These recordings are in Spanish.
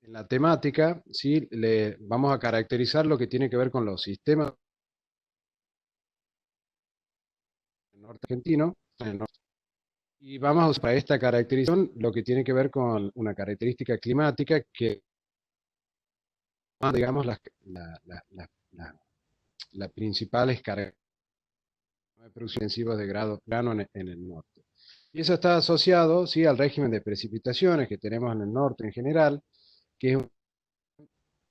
en la temática, ¿sí? Le vamos a caracterizar lo que tiene que ver con los sistemas del norte argentino, y vamos a usar para esta caracterización lo que tiene que ver con una característica climática que, digamos, las principales características de producción intensivos de grano en el norte. Y eso está asociado, ¿sí? Al régimen de precipitaciones que tenemos en el norte en general, que es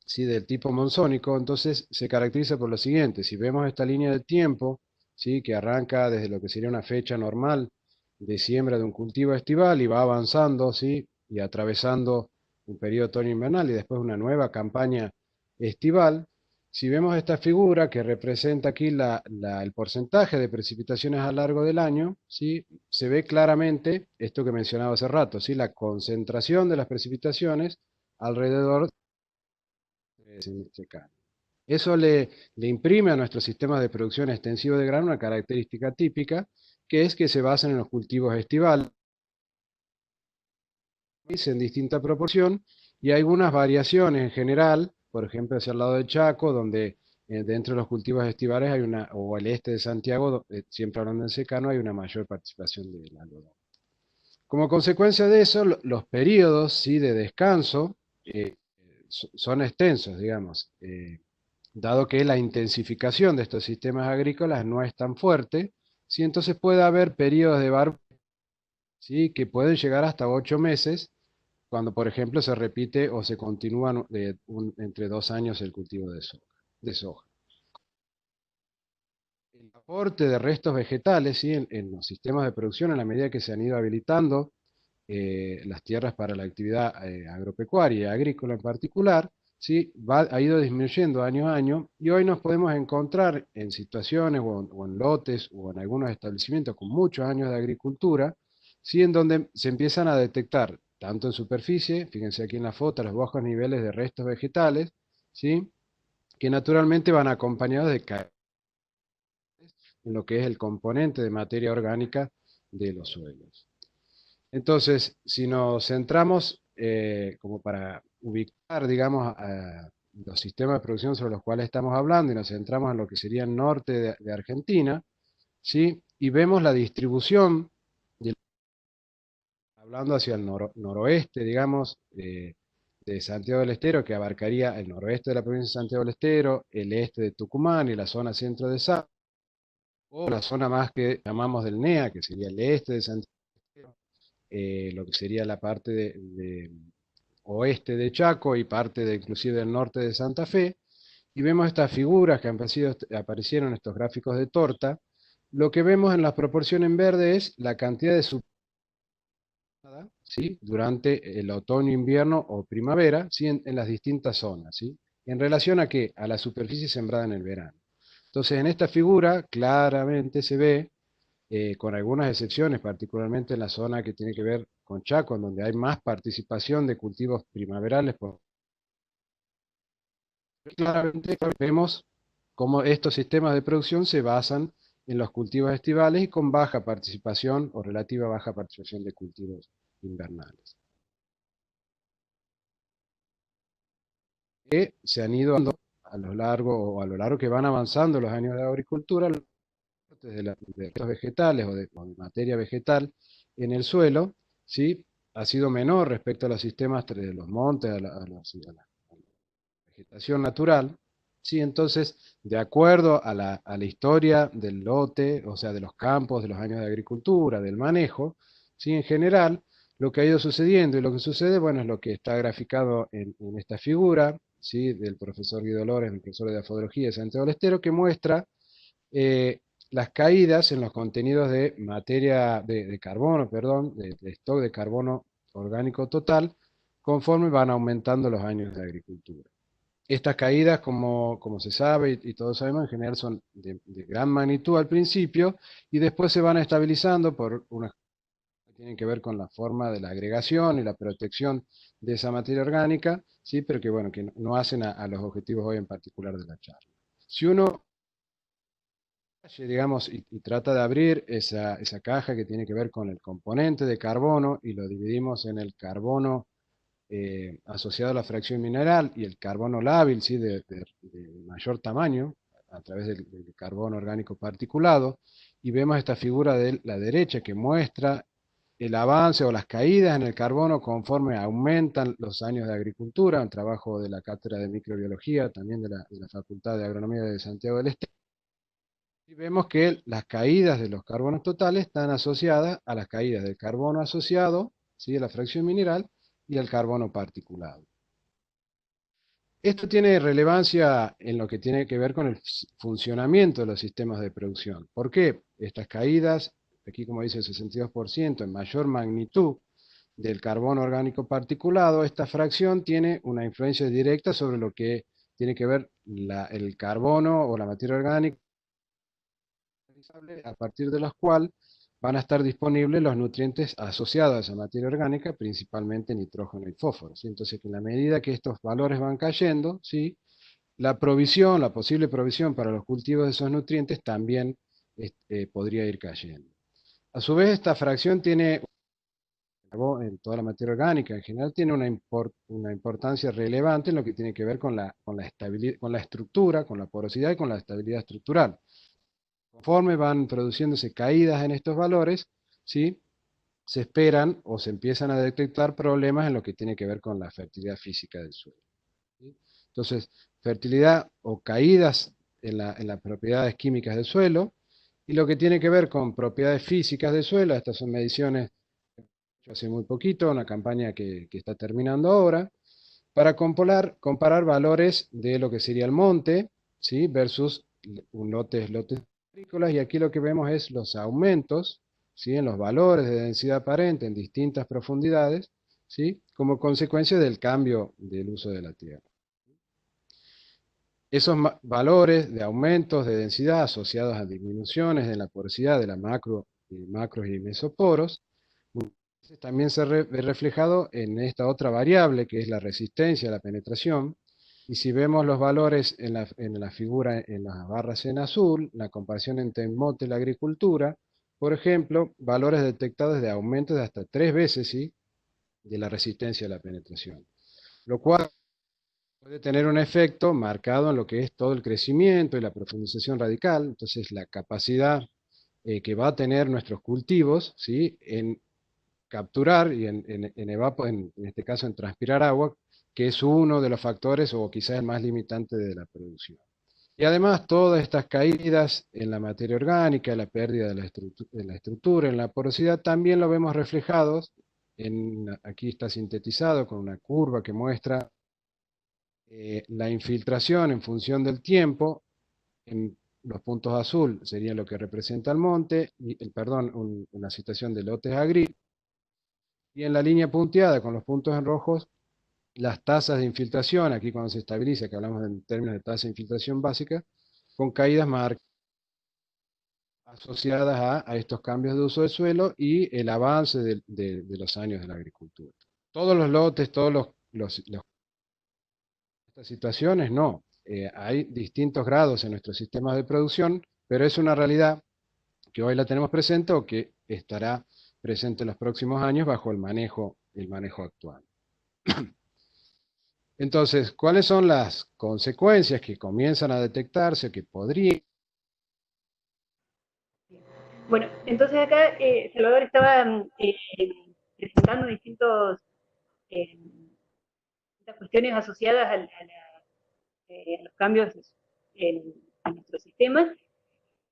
¿sí? Del tipo monzónico. Entonces se caracteriza por lo siguiente: si vemos esta línea de tiempo, ¿sí? Que arranca desde lo que sería una fecha normal de siembra de un cultivo estival y va avanzando, ¿sí? Y atravesando un periodo otoño-invernal y después una nueva campaña estival. Si vemos esta figura que representa aquí el porcentaje de precipitaciones a lo largo del año, ¿sí? Se ve claramente esto que mencionaba hace rato, ¿sí? La concentración de las precipitaciones alrededor de. Eso le imprime a nuestros sistemas de producción extensivo de grano una característica típica, que es que se basan en los cultivos estivales en distinta proporción y hay algunas variaciones en general, por ejemplo, hacia el lado de Chaco, donde dentro de los cultivos estivales hay una, o el este de Santiago, siempre hablando en secano, hay una mayor participación del algodón. Como consecuencia de eso, los periodos, ¿sí? De descanso son extensos, digamos. Dado que la intensificación de estos sistemas agrícolas no es tan fuerte, ¿sí? Entonces puede haber periodos de barbecho, ¿sí? Que pueden llegar hasta 8 meses, cuando por ejemplo se repite o se continúa entre 2 años el cultivo de soja. El aporte de restos vegetales, ¿sí? En los sistemas de producción, a la medida que se han ido habilitando las tierras para la actividad agropecuaria y agrícola en particular, ¿sí? Ha ido disminuyendo año a año y hoy nos podemos encontrar en situaciones o en lotes o en algunos establecimientos con muchos años de agricultura, ¿sí? En donde se empiezan a detectar, tanto en superficie, fíjense aquí en la foto, los bajos niveles de restos vegetales, ¿sí? Que naturalmente van acompañados de caídas en lo que es el componente de materia orgánica de los suelos. Entonces, si nos centramos como para ubicar, digamos, los sistemas de producción sobre los cuales estamos hablando y nos centramos en lo que sería el norte de Argentina, ¿sí? Y vemos la distribución, hablando hacia el noroeste, digamos, de Santiago del Estero, que abarcaría el noroeste de la provincia de Santiago del Estero, el este de Tucumán y la zona centro de Salta, o la zona más que llamamos del NEA, que sería el este de Santiago del Estero, lo que sería la parte de oeste de Chaco y parte de inclusive del norte de Santa Fe, y vemos estas figuras que aparecieron en estos gráficos de torta. Lo que vemos en la proporción en verde es la cantidad de ¿sí? Durante el otoño, invierno o primavera, ¿sí? En las distintas zonas, ¿sí? ¿En relación a qué? A la superficie sembrada en el verano. Entonces, en esta figura claramente se ve, con algunas excepciones, particularmente en la zona que tiene que ver con Chaco, en donde hay más participación de cultivos primaverales. Claramente vemos cómo estos sistemas de producción se basan en los cultivos estivales y con baja participación o relativa baja participación de cultivos invernales, que se han ido dando a lo largo que van avanzando los años de agricultura, de estos vegetales o de materia vegetal en el suelo, ¿sí? Ha sido menor respecto a los sistemas de los montes, a la vegetación natural, ¿sí? Entonces, de acuerdo a la historia del lote, o sea, de los campos, de los años de agricultura, del manejo, ¿sí? En general, lo que ha ido sucediendo y lo que sucede, bueno, es lo que está graficado en esta figura, ¿sí? Del profesor Guido Lores, el profesor de Afodología de Santiago del Estero, que muestra eh, las caídas en los contenidos de materia de carbono, perdón, de stock de carbono orgánico total, conforme van aumentando los años de agricultura. Estas caídas, como se sabe y todos sabemos, en general son de gran magnitud al principio y después se van estabilizando por unas que tienen que ver con la forma de la agregación y la protección de esa materia orgánica, ¿sí? Pero que, bueno, que no hacen a los objetivos hoy en particular de la charla. Si uno, digamos, y trata de abrir esa caja que tiene que ver con el componente de carbono y lo dividimos en el carbono asociado a la fracción mineral y el carbono lábil, ¿sí? De mayor tamaño, a través del carbono orgánico particulado, y vemos esta figura de la derecha que muestra el avance o las caídas en el carbono conforme aumentan los años de agricultura, un trabajo de la Cátedra de Microbiología, también de la Facultad de Agronomía de Santiago del Estero. Y vemos que las caídas de los carbonos totales están asociadas a las caídas del carbono asociado, ¿sí? De la fracción mineral y el carbono particulado. Esto tiene relevancia en lo que tiene que ver con el funcionamiento de los sistemas de producción. ¿Por qué? Estas caídas, aquí como dice el 62%, en mayor magnitud del carbono orgánico particulado, esta fracción tiene una influencia directa sobre lo que tiene que ver el carbono o la materia orgánica, a partir de los cuales van a estar disponibles los nutrientes asociados a esa materia orgánica, principalmente nitrógeno y fósforo, ¿sí? Entonces, en la medida que estos valores van cayendo, ¿sí? La provisión, la posible provisión para los cultivos de esos nutrientes también podría ir cayendo. A su vez, esta fracción tiene, en toda la materia orgánica en general, tiene una importancia relevante en lo que tiene que ver con la estabilidad, con la estructura, con la porosidad y con la estabilidad estructural. Conforme van produciéndose caídas en estos valores, ¿sí? Se esperan o se empiezan a detectar problemas en lo que tiene que ver con la fertilidad física del suelo, ¿sí? Entonces, fertilidad o caídas en las propiedades químicas del suelo, y lo que tiene que ver con propiedades físicas del suelo, estas son mediciones hace muy poquito, una campaña que está terminando ahora, para comparar valores de lo que sería el monte, ¿sí? Versus lotes agrícolas, y aquí lo que vemos es los aumentos, ¿sí? En los valores de densidad aparente en distintas profundidades, ¿sí? Como consecuencia del cambio del uso de la tierra. Esos valores de aumentos de densidad asociados a disminuciones en la porosidad de la macros y mesoporos, también se ve reflejado en esta otra variable que es la resistencia a la penetración. Y si vemos los valores en la figura, en las barras en azul, la comparación entre el monte y la agricultura, por ejemplo, valores detectados de aumentos de hasta 3 veces, ¿sí? De la resistencia a la penetración, lo cual puede tener un efecto marcado en lo que es todo el crecimiento y la profundización radical. Entonces, la capacidad que va a tener nuestros cultivos, ¿sí? En capturar y en este caso en transpirar agua, que es uno de los factores o quizás el más limitante de la producción. Y además todas estas caídas en la materia orgánica, la pérdida de la estructura, en la porosidad, también lo vemos reflejados, aquí está sintetizado con una curva que muestra la infiltración en función del tiempo. En los puntos azul sería lo que representa el monte, perdón, una situación de lotes agrícolas, y en la línea punteada con los puntos en rojos, las tasas de infiltración, aquí cuando se estabiliza, que hablamos en términos de tasa de infiltración básica, con caídas marcadas asociadas a estos cambios de uso del suelo y el avance de los años de la agricultura. Todos los lotes, estas situaciones, no. Hay distintos grados en nuestros sistemas de producción, pero es una realidad que hoy la tenemos presente o que estará presente en los próximos años bajo el manejo actual. Entonces, ¿cuáles son las consecuencias que comienzan a detectarse o que podrían? Bueno, entonces acá Salvador estaba presentando eh, distintas cuestiones asociadas a los cambios en nuestros sistemas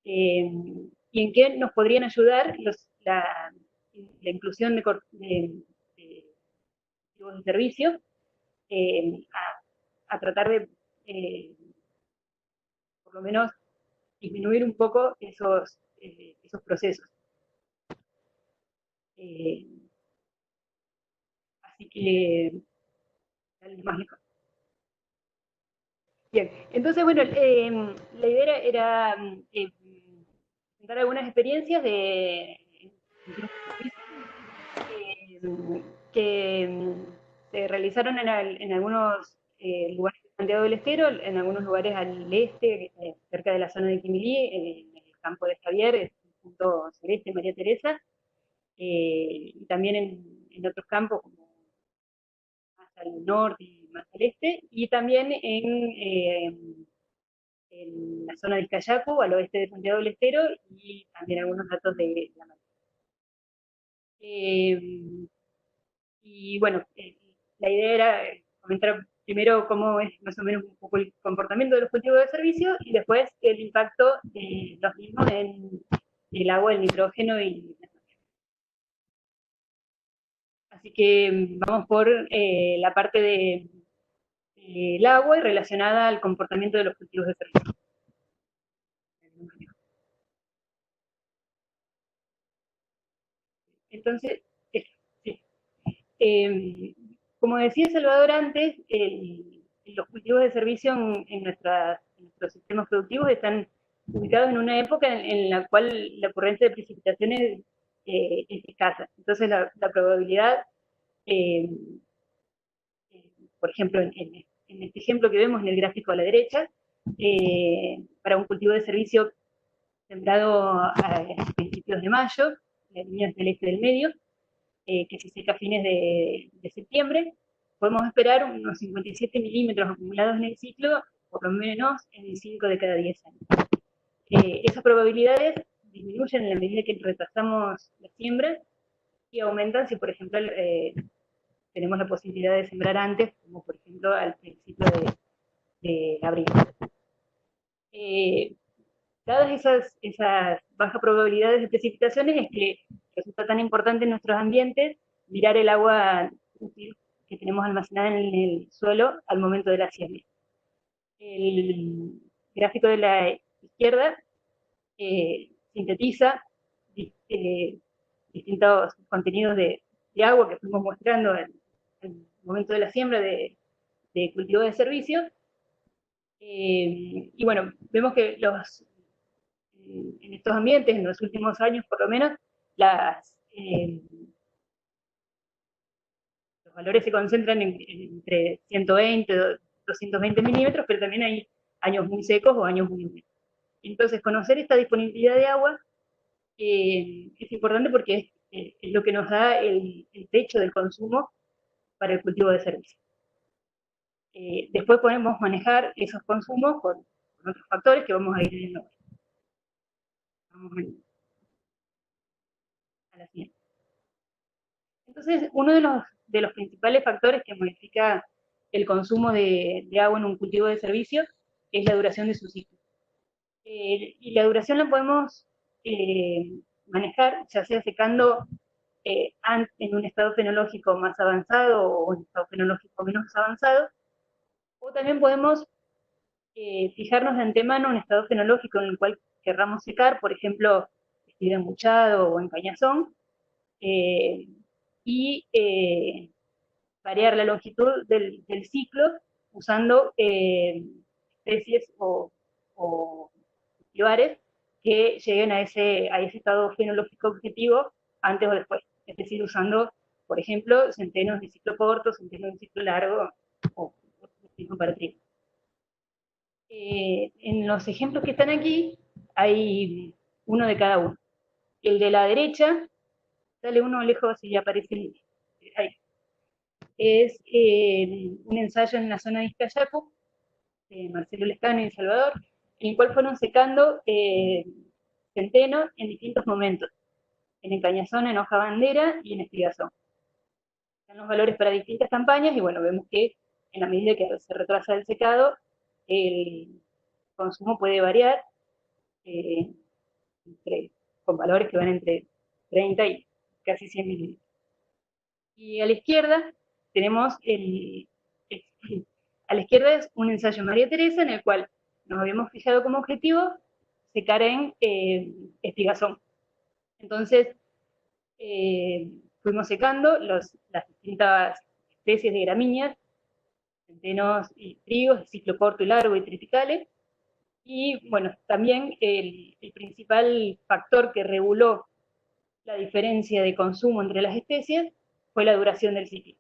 y en qué nos podrían ayudar la inclusión de cultivos de servicio a tratar de, por lo menos, disminuir un poco esos procesos. Eh, Así que, más lejos. Bien, entonces, bueno, la idea era presentar algunas experiencias que se realizaron en algunos lugares de Santiago del Estero, en algunos lugares al este, cerca de la zona de Quimilí, en el campo de Javier, el punto Celeste, María Teresa, y también en otros campos, como más al norte y más al este, y también en la zona de Izcallacu, al oeste de Santiago del Estero, y también algunos datos de la Mar. Eh, y bueno, la idea era comentar primero cómo es más o menos un poco el comportamiento de los cultivos de servicio y después el impacto de los mismos en el agua, el nitrógeno y las. Así que vamos por la parte del agua y relacionada al comportamiento de los cultivos de servicio. Entonces, sí. Eh, como decía Salvador antes, los cultivos de servicio en nuestros sistemas productivos están ubicados en una época en la cual la ocurrencia de precipitaciones es escasa. Entonces, la probabilidad, eh, por ejemplo, en este ejemplo que vemos en el gráfico a la derecha, para un cultivo de servicio sembrado a principios de mayo, en líneas del este del medio, que se seca a fines de septiembre, podemos esperar unos 57 milímetros acumulados en el ciclo, por lo menos en 5 de cada 10 años. Esas probabilidades disminuyen en la medida que retrasamos la siembra y aumentan si, por ejemplo, tenemos la posibilidad de sembrar antes, como por ejemplo al principio de abril. Eh, Dadas esas bajas probabilidades de precipitaciones, es que resulta tan importante en nuestros ambientes mirar el agua útil que tenemos almacenada en el suelo al momento de la siembra. El gráfico de la izquierda sintetiza distintos contenidos de agua que fuimos mostrando en el momento de la siembra de cultivo de servicio. Y bueno, vemos que en estos ambientes, en los últimos años por lo menos, los valores se concentran entre 120 y 220 milímetros, pero también hay años muy secos o años muy húmedos. Entonces, conocer esta disponibilidad de agua es importante porque es lo que nos da el techo del consumo para el cultivo de servicio. Después podemos manejar esos consumos con otros factores que vamos a ir viendo. Vamos a la siguiente. Entonces, uno de los principales factores que modifica el consumo de agua en un cultivo de servicio es la duración de su ciclo. Y la duración la podemos manejar, ya sea secando en un estado fenológico más avanzado o en un estado fenológico menos avanzado, o también podemos fijarnos de antemano un estado fenológico en el cual querramos secar, por ejemplo, estilo embuchado o en cañazón, eh, y variar la longitud del ciclo usando especies o cultivares que lleguen a ese estado fenológico objetivo antes o después. Es decir, usando, por ejemplo, centenos de ciclo corto, centenos de ciclo largo o mismo para trigo. En los ejemplos que están aquí hay uno de cada uno. El de la derecha, dale uno lejos y ya aparece ahí. Es un ensayo en la zona de Izcallacu, de Marcelo Lescano y El Salvador, en el cual fueron secando centeno en distintos momentos, en encañazón, en hoja bandera y en espigazón. Están los valores para distintas campañas y bueno, vemos que en la medida que se retrasa el secado, el consumo puede variar eh, con valores que van entre 30 y casi 100 mililitros. Y a la izquierda tenemos a la izquierda es un ensayo María Teresa en el cual nos habíamos fijado como objetivo secar en espigazón. Entonces, fuimos secando las distintas especies de gramíneas, centenos y trigos, de ciclo corto y largo y tropicales. Y bueno, también el principal factor que reguló la diferencia de consumo entre las especies fue la duración del ciclo.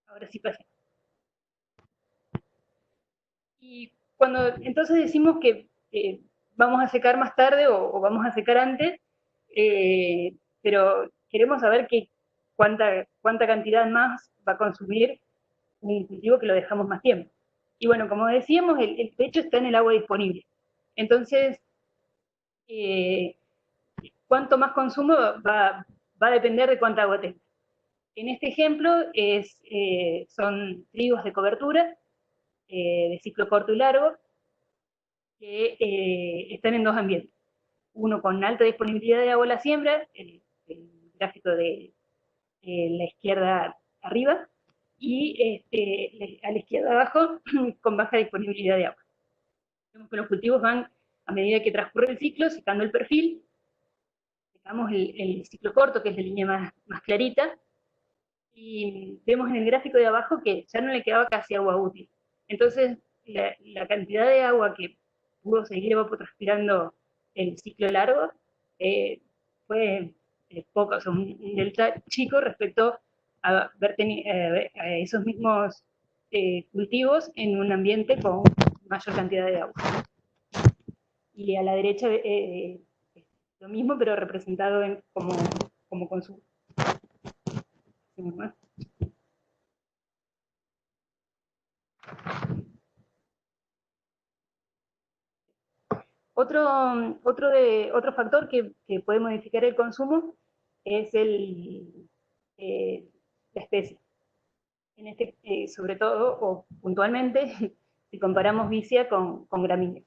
Ahora sí pasa. Y cuando entonces decimos que vamos a secar más tarde o vamos a secar antes, pero queremos saber cuánta cantidad más va a consumir un cultivo que lo dejamos más tiempo. Y bueno, como decíamos, el techo está en el agua disponible. Entonces, eh, cuánto más consumo va a depender de cuánta agua tenga. En este ejemplo son trigos de cobertura, de ciclo corto y largo, que están en dos ambientes. Uno con alta disponibilidad de agua a la siembra, el gráfico de la izquierda arriba, y a la izquierda abajo con baja disponibilidad de agua. Vemos que los cultivos van, a medida que transcurre el ciclo, secando el perfil, secamos el ciclo corto, que es la línea más clarita, y vemos en el gráfico de abajo que ya no le quedaba casi agua útil. Entonces, la cantidad de agua que pudo seguir evapotranspirando el ciclo largo fue poca, o sea, un delta chico respecto a esos mismos cultivos en un ambiente con mayor cantidad de agua. Y a la derecha lo mismo, pero representado como consumo. Otro factor que puede modificar el consumo es eh, la especie. Sobre todo, o puntualmente, si comparamos vicia con gramíneas.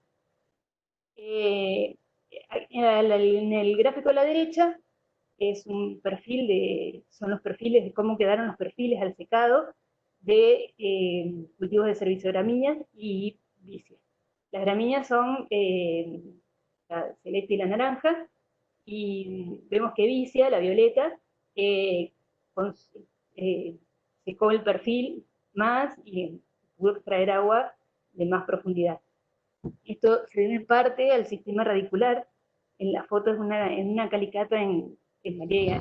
En el gráfico a la derecha son los perfiles de cómo quedaron los perfiles al secado de cultivos de servicio de gramíneas y vicia. Las gramíneas son la celeste y la naranja, y vemos que vicia, la violeta, con, eh, secó el perfil más y pudo extraer agua de más profundidad. Esto se debe en parte al sistema radicular. En la foto es en una calicata en María.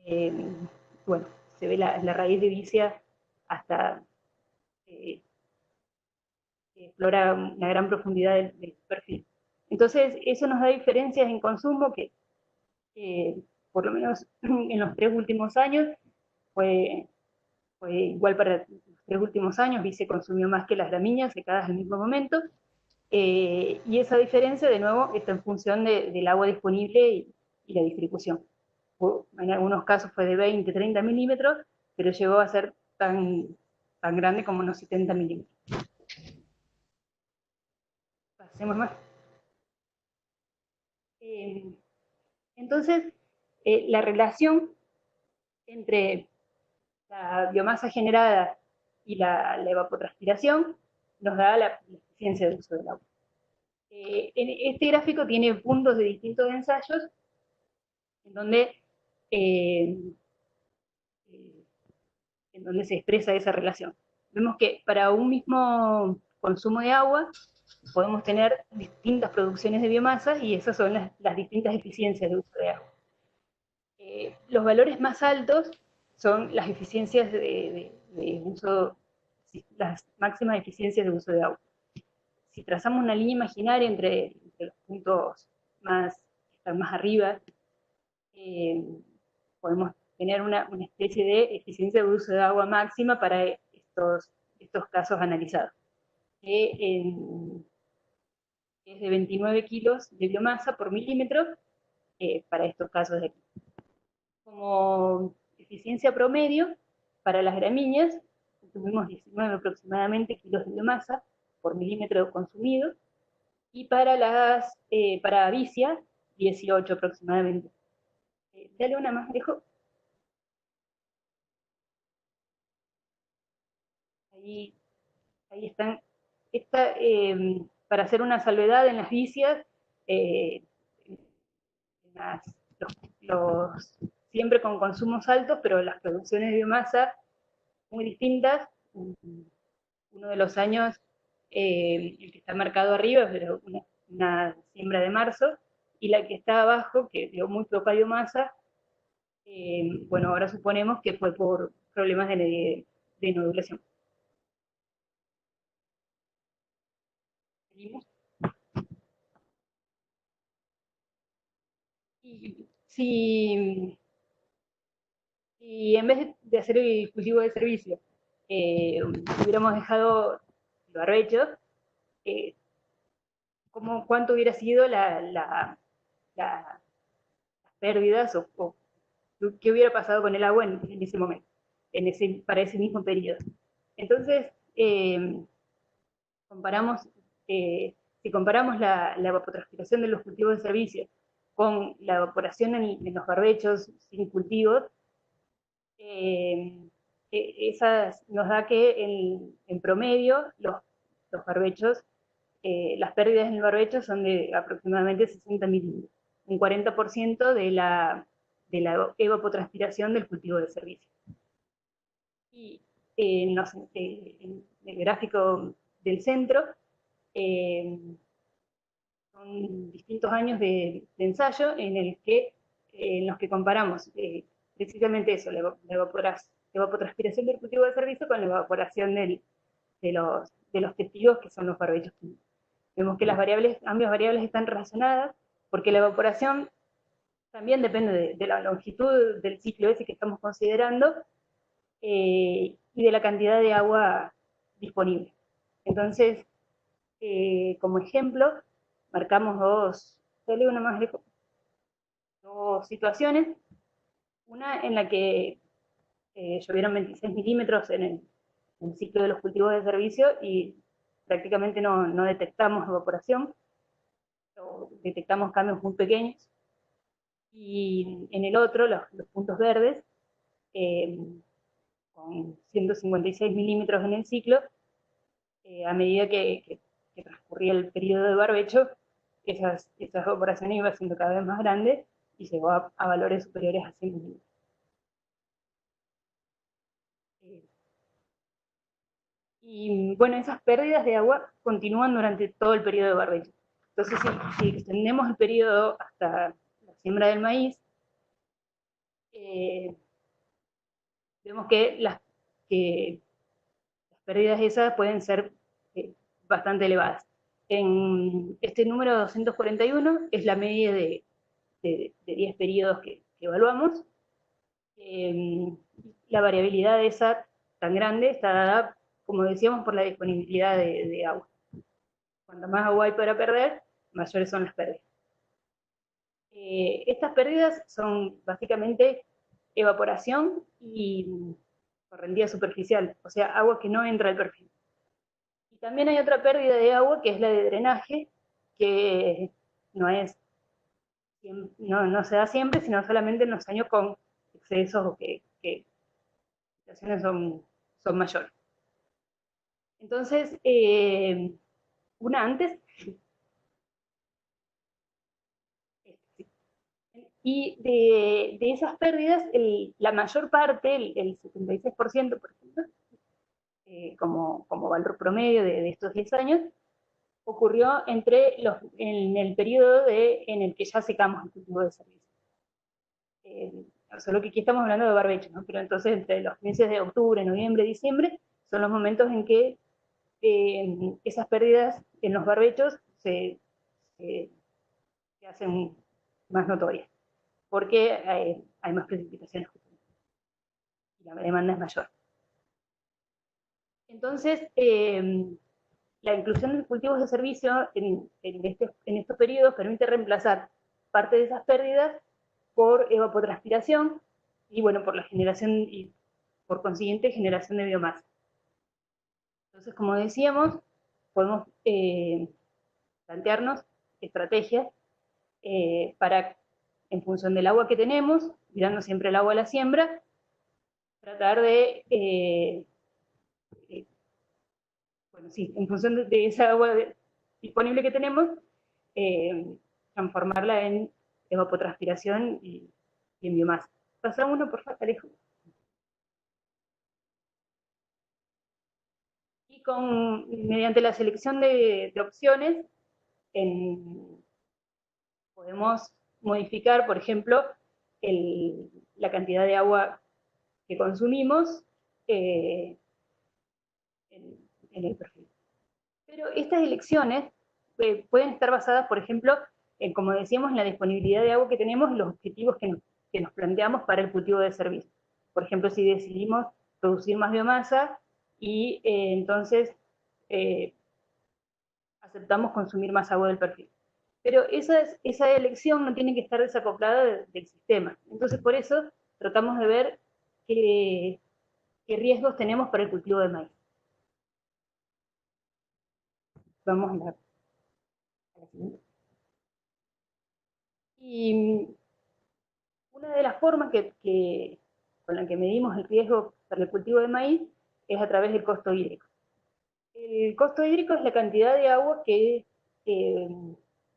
Eh, bueno, se ve la raíz de vicia hasta eh, explora una gran profundidad del perfil. Entonces, eso nos da diferencias en consumo que, por lo menos en los 3 últimos años, fue, fue igual para los 3 últimos años, Vice consumió más que las gramíneas secadas al mismo momento, y esa diferencia, de nuevo, está en función del agua disponible y la distribución. En algunos casos fue de 20, 30 milímetros, pero llegó a ser tan grande como unos 70 milímetros. Pasemos más. Entonces, la relación entre la biomasa generada y la evapotranspiración nos da la eficiencia del uso del agua. Este gráfico tiene puntos de distintos ensayos en donde, eh, en donde se expresa esa relación. Vemos que para un mismo consumo de agua podemos tener distintas producciones de biomasa, y esas son las distintas eficiencias de uso de agua. Los valores más altos son las eficiencias de uso, las máximas eficiencias de uso de agua. Si trazamos una línea imaginaria entre los puntos que están más arriba, podemos tener una especie de eficiencia de uso de agua máxima para estos casos analizados, que es de 29 kilos de biomasa por milímetro para estos casos de aquí. Como eficiencia promedio, para las gramíneas, tuvimos 19 aproximadamente kilos de biomasa por milímetro consumido, y para vicia, 18 aproximadamente. Dale una más, dejo. Ahí, ahí están. Para hacer una salvedad en las vicias, eh, las, siempre con consumos altos, pero las producciones de biomasa muy distintas. Uno de los años, el que está marcado arriba, es una siembra de marzo, y la que está abajo, que dio muy poca biomasa, bueno, ahora suponemos que fue por problemas de nodulación. ¿Seguimos? Y si Y en vez de hacer el cultivo de servicio, hubiéramos dejado el barbecho, eh, cuánto hubiera sido las pérdidas o qué hubiera pasado con el agua en ese momento, para ese mismo periodo. Entonces, eh, comparamos, si comparamos la evapotranspiración de los cultivos de servicio con la evaporación en los barbechos sin cultivos, esas nos da que en promedio los barbechos, las pérdidas en el barbecho son de aproximadamente 60 milímetros, un 40% de la evapotranspiración del cultivo de servicio. Y en el gráfico del centro son distintos años de ensayo en los que comparamos precisamente eso, la evapotranspiración del cultivo de servicio con la evaporación de los testigos, que son los barbechos químicos. Vemos que ambas variables están relacionadas, porque la evaporación también depende de la longitud del ciclo ese que estamos considerando, y de la cantidad de agua disponible. Entonces, como ejemplo, marcamos dos situaciones, una en la que llovieron 26 milímetros en el ciclo de los cultivos de servicio y prácticamente no detectamos evaporación, o detectamos cambios muy pequeños, y en el otro, los puntos verdes, eh, con 156 milímetros en el ciclo, a medida que transcurría el periodo de barbecho, esas evaporaciones iban siendo cada vez más grandes y llegó a valores superiores a 100 milímetros. Y bueno, esas pérdidas de agua continúan durante todo el periodo de barbecho. Entonces, si extendemos el periodo hasta la siembra del maíz, eh, vemos que las pérdidas esas pueden ser bastante elevadas. En este número 241 es la media de 10 periodos que evaluamos. La variabilidad de esa tan grande está dada, como decíamos, por la disponibilidad de agua. Cuanto más agua hay para perder, mayores son las pérdidas. Estas pérdidas son básicamente evaporación y correntía superficial, o sea, agua que no entra al perfil. Y también hay otra pérdida de agua, que es la de drenaje, que no se da siempre, sino solamente en los años con excesos o que las situaciones son mayores. Entonces, una antes, y de esas pérdidas, la mayor parte, el 76%, por ejemplo, como valor promedio de estos 10 años, ocurrió en el periodo en el que ya secamos el cultivo de servicio. Solo que aquí estamos hablando de barbecho, ¿no? Pero entonces entre los meses de octubre, noviembre, diciembre, son los momentos en que esas pérdidas en los barbechos se hacen más notorias, porque hay más precipitaciones y la demanda es mayor. Entonces, la inclusión de cultivos de servicio en estos periodos permite reemplazar parte de esas pérdidas por evapotranspiración y, bueno, por la generación y, por consiguiente, generación de biomasa. Entonces, como decíamos, podemos plantearnos estrategias para, en función del agua que tenemos, mirando siempre el agua a la siembra, tratar bueno, sí, en función de esa agua disponible que tenemos, transformarla en evapotranspiración y en biomasa. Pasa uno, por favor, Alejo. Y mediante la selección de opciones, podemos modificar, por ejemplo, la cantidad de agua que consumimos en el perfil. Pero estas elecciones pueden estar basadas, por ejemplo, como decíamos, en la disponibilidad de agua que tenemos y los objetivos que nos planteamos para el cultivo de servicio. Por ejemplo, si decidimos producir más biomasa y entonces aceptamos consumir más agua del perfil. Pero esa elección no tiene que estar desacoplada del sistema. Entonces, por eso tratamos de ver qué riesgos tenemos para el cultivo de maíz. Vamos a la siguiente. Y una de las formas con la que medimos el riesgo para el cultivo de maíz es a través del costo hídrico. El costo hídrico es la cantidad de agua que eh,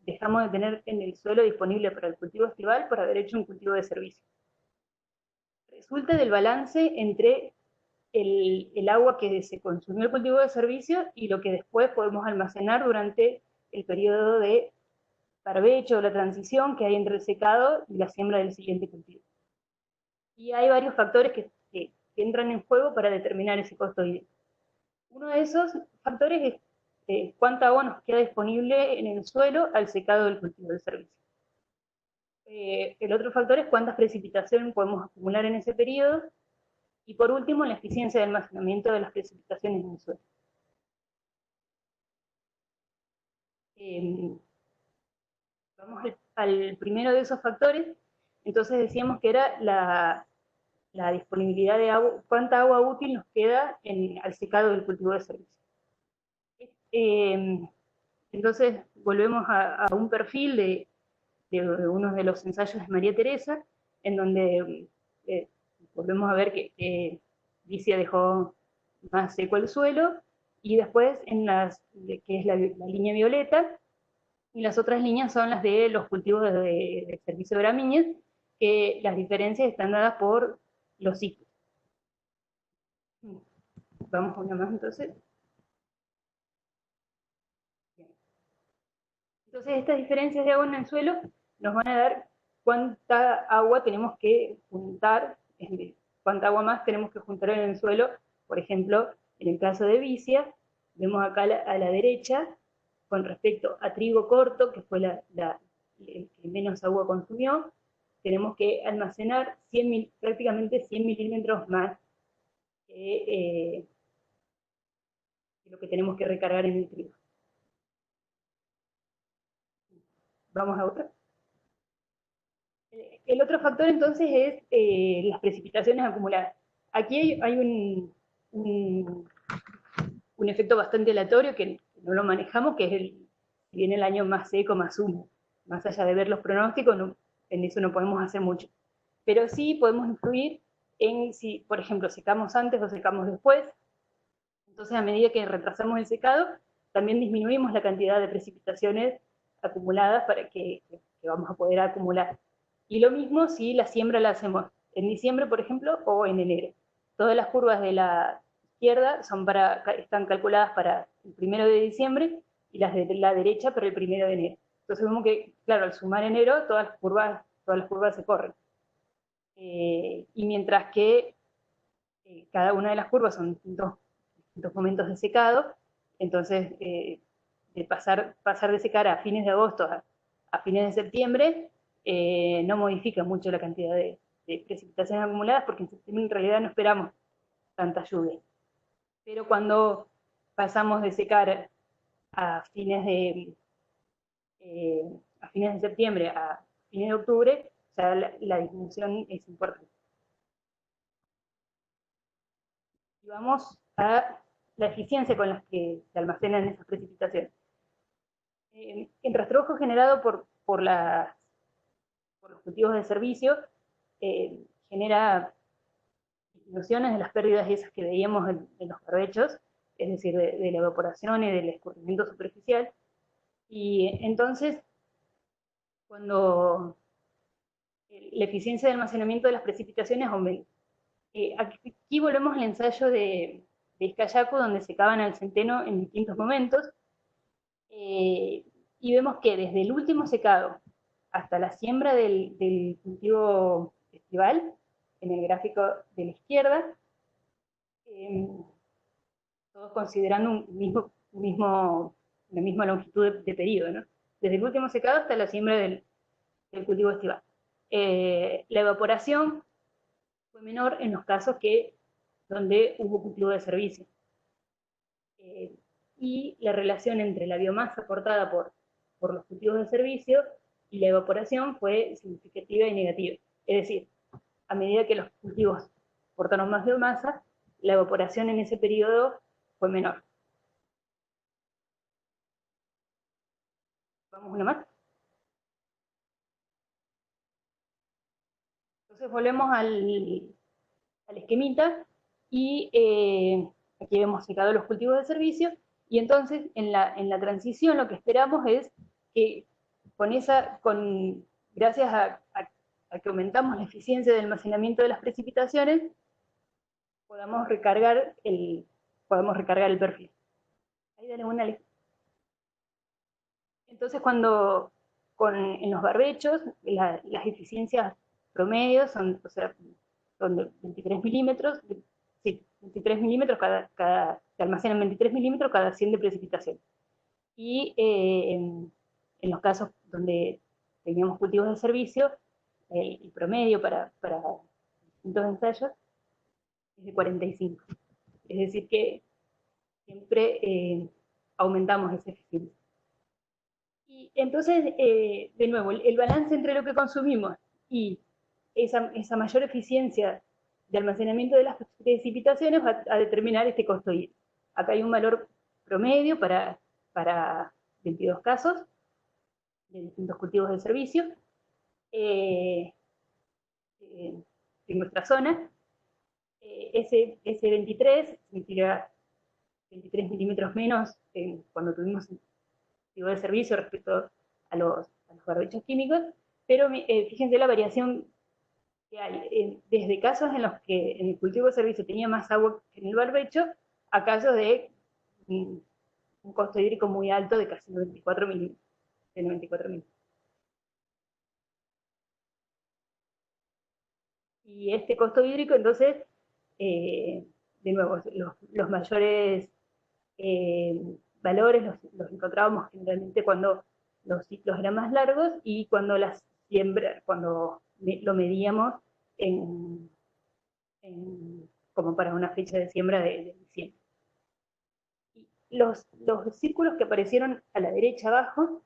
dejamos de tener en el suelo disponible para el cultivo estival por haber hecho un cultivo de servicio. Resulta del balance entre el agua que se consumió el cultivo de servicio y lo que después podemos almacenar durante el periodo de barbecho o la transición que hay entre el secado y la siembra del siguiente cultivo. Y hay varios factores que entran en juego para determinar ese costo hídrico. Uno de esos factores es cuánta agua nos queda disponible en el suelo al secado del cultivo del servicio. El otro factor es cuántas precipitaciones podemos acumular en ese periodo. Y por último, la eficiencia de almacenamiento de las precipitaciones en el suelo. Vamos al primero de esos factores. Entonces decíamos que era la disponibilidad de agua, cuánta agua útil nos queda al secado del cultivo de servicio. Entonces volvemos a un perfil de uno de los ensayos de María Teresa, en donde volvemos a ver que Licia dejó más seco el suelo, y después que es la línea violeta, y las otras líneas son las de los cultivos de servicio de gramíneas, que las diferencias están dadas por los ciclos. Vamos a una más entonces. Entonces estas diferencias de agua en el suelo nos van a dar cuánta agua tenemos que juntar, cuánta agua más tenemos que juntar en el suelo. Por ejemplo, en el caso de Vicia, vemos acá a la derecha, con respecto a trigo corto, que fue el que menos agua consumió, tenemos que almacenar prácticamente 100 milímetros más que lo que tenemos que recargar en el trigo. Vamos a otra. El otro factor entonces es las precipitaciones acumuladas. Aquí hay un efecto bastante aleatorio que no lo manejamos, que es si viene el año más seco, más húmedo. Más allá de ver los pronósticos, en eso no podemos hacer mucho. Pero sí podemos influir en si, por ejemplo, secamos antes o secamos después. Entonces, a medida que retrasamos el secado, también disminuimos la cantidad de precipitaciones acumuladas que vamos a poder acumular. Y lo mismo si la siembra la hacemos en diciembre, por ejemplo, o en enero. Todas las curvas de la izquierda están calculadas para el 1 de diciembre y las de la derecha para el 1 de enero. Entonces vemos que, claro, al sumar enero, todas las curvas se corren. Y mientras que cada una de las curvas son distintos momentos de secado, entonces de pasar de secar a fines de agosto a fines de septiembre, no modifica mucho la cantidad de precipitaciones acumuladas, porque en septiembre en realidad no esperamos tanta lluvia. Pero cuando pasamos de secar a fines de septiembre a fines de octubre, ya la disminución es importante. Y vamos a la eficiencia con la que se almacenan esas precipitaciones. El rastreo generado por los cultivos de servicio genera disminuciones de las pérdidas esas que veíamos en los barbechos, es decir, de la evaporación y del escurrimiento superficial. Y entonces, cuando la eficiencia de almacenamiento de las precipitaciones aumenta. Aquí volvemos al ensayo de Izcayacu, donde secaban al centeno en distintos momentos, y vemos que desde el último secado hasta la siembra del cultivo estival, en el gráfico de la izquierda, todos considerando una misma longitud de periodo, ¿no? Desde el último secado hasta la siembra del cultivo estival. La evaporación fue menor en los casos donde hubo cultivo de servicio. Y la relación entre la biomasa aportada por los cultivos de servicio y la evaporación fue significativa y negativa. Es decir, a medida que los cultivos aportaron más biomasa, la evaporación en ese periodo fue menor. Vamos una más. Entonces volvemos al esquemita y aquí vemos secado los cultivos de servicio, y entonces en la transición lo que esperamos es que gracias a que aumentamos la eficiencia de almacenamiento de las precipitaciones, podamos recargar el perfil. Ahí dale una. Entonces en los barbechos las eficiencias promedios son, o sea, son de 23 milímetros, sí, 23 milímetros se almacenan 23 milímetros cada 100 de precipitación. Y en los casos donde teníamos cultivos de servicio, el promedio para distintos ensayos es de 45. Es decir, que siempre aumentamos esa eficiencia. Y entonces, de nuevo, el balance entre lo que consumimos y esa mayor eficiencia de almacenamiento de las precipitaciones va a determinar este costo hídrico. Acá hay un valor promedio para 22 casos de distintos cultivos de servicio eh, en nuestra zona. Ese 23 significa 23 milímetros menos cuando tuvimos cultivo de servicio respecto a los barbechos químicos, pero fíjense la variación que hay, desde casos en los que en el cultivo de servicio tenía más agua que en el barbecho, a casos de un costo hídrico muy alto de casi 94 milímetros. De 94 milímetros. Y este costo hídrico, entonces, de nuevo, los mayores valores los encontrábamos generalmente cuando los ciclos eran más largos y cuando cuando lo medíamos en, como para una fecha de siembra de diciembre. Y los círculos que aparecieron a la derecha abajo,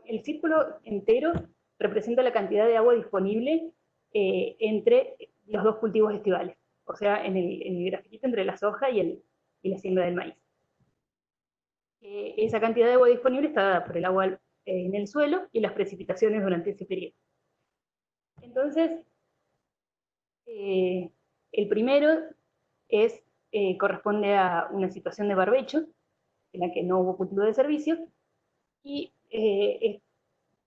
el círculo entero representa la cantidad de agua disponible entre los dos cultivos estivales, o sea, en el grafiquito entre la soja y la siembra del maíz. Esa cantidad de agua disponible está dada por el agua en el suelo y las precipitaciones durante ese periodo. Entonces, el primero corresponde a una situación de barbecho, en la que no hubo cultivo de servicio, y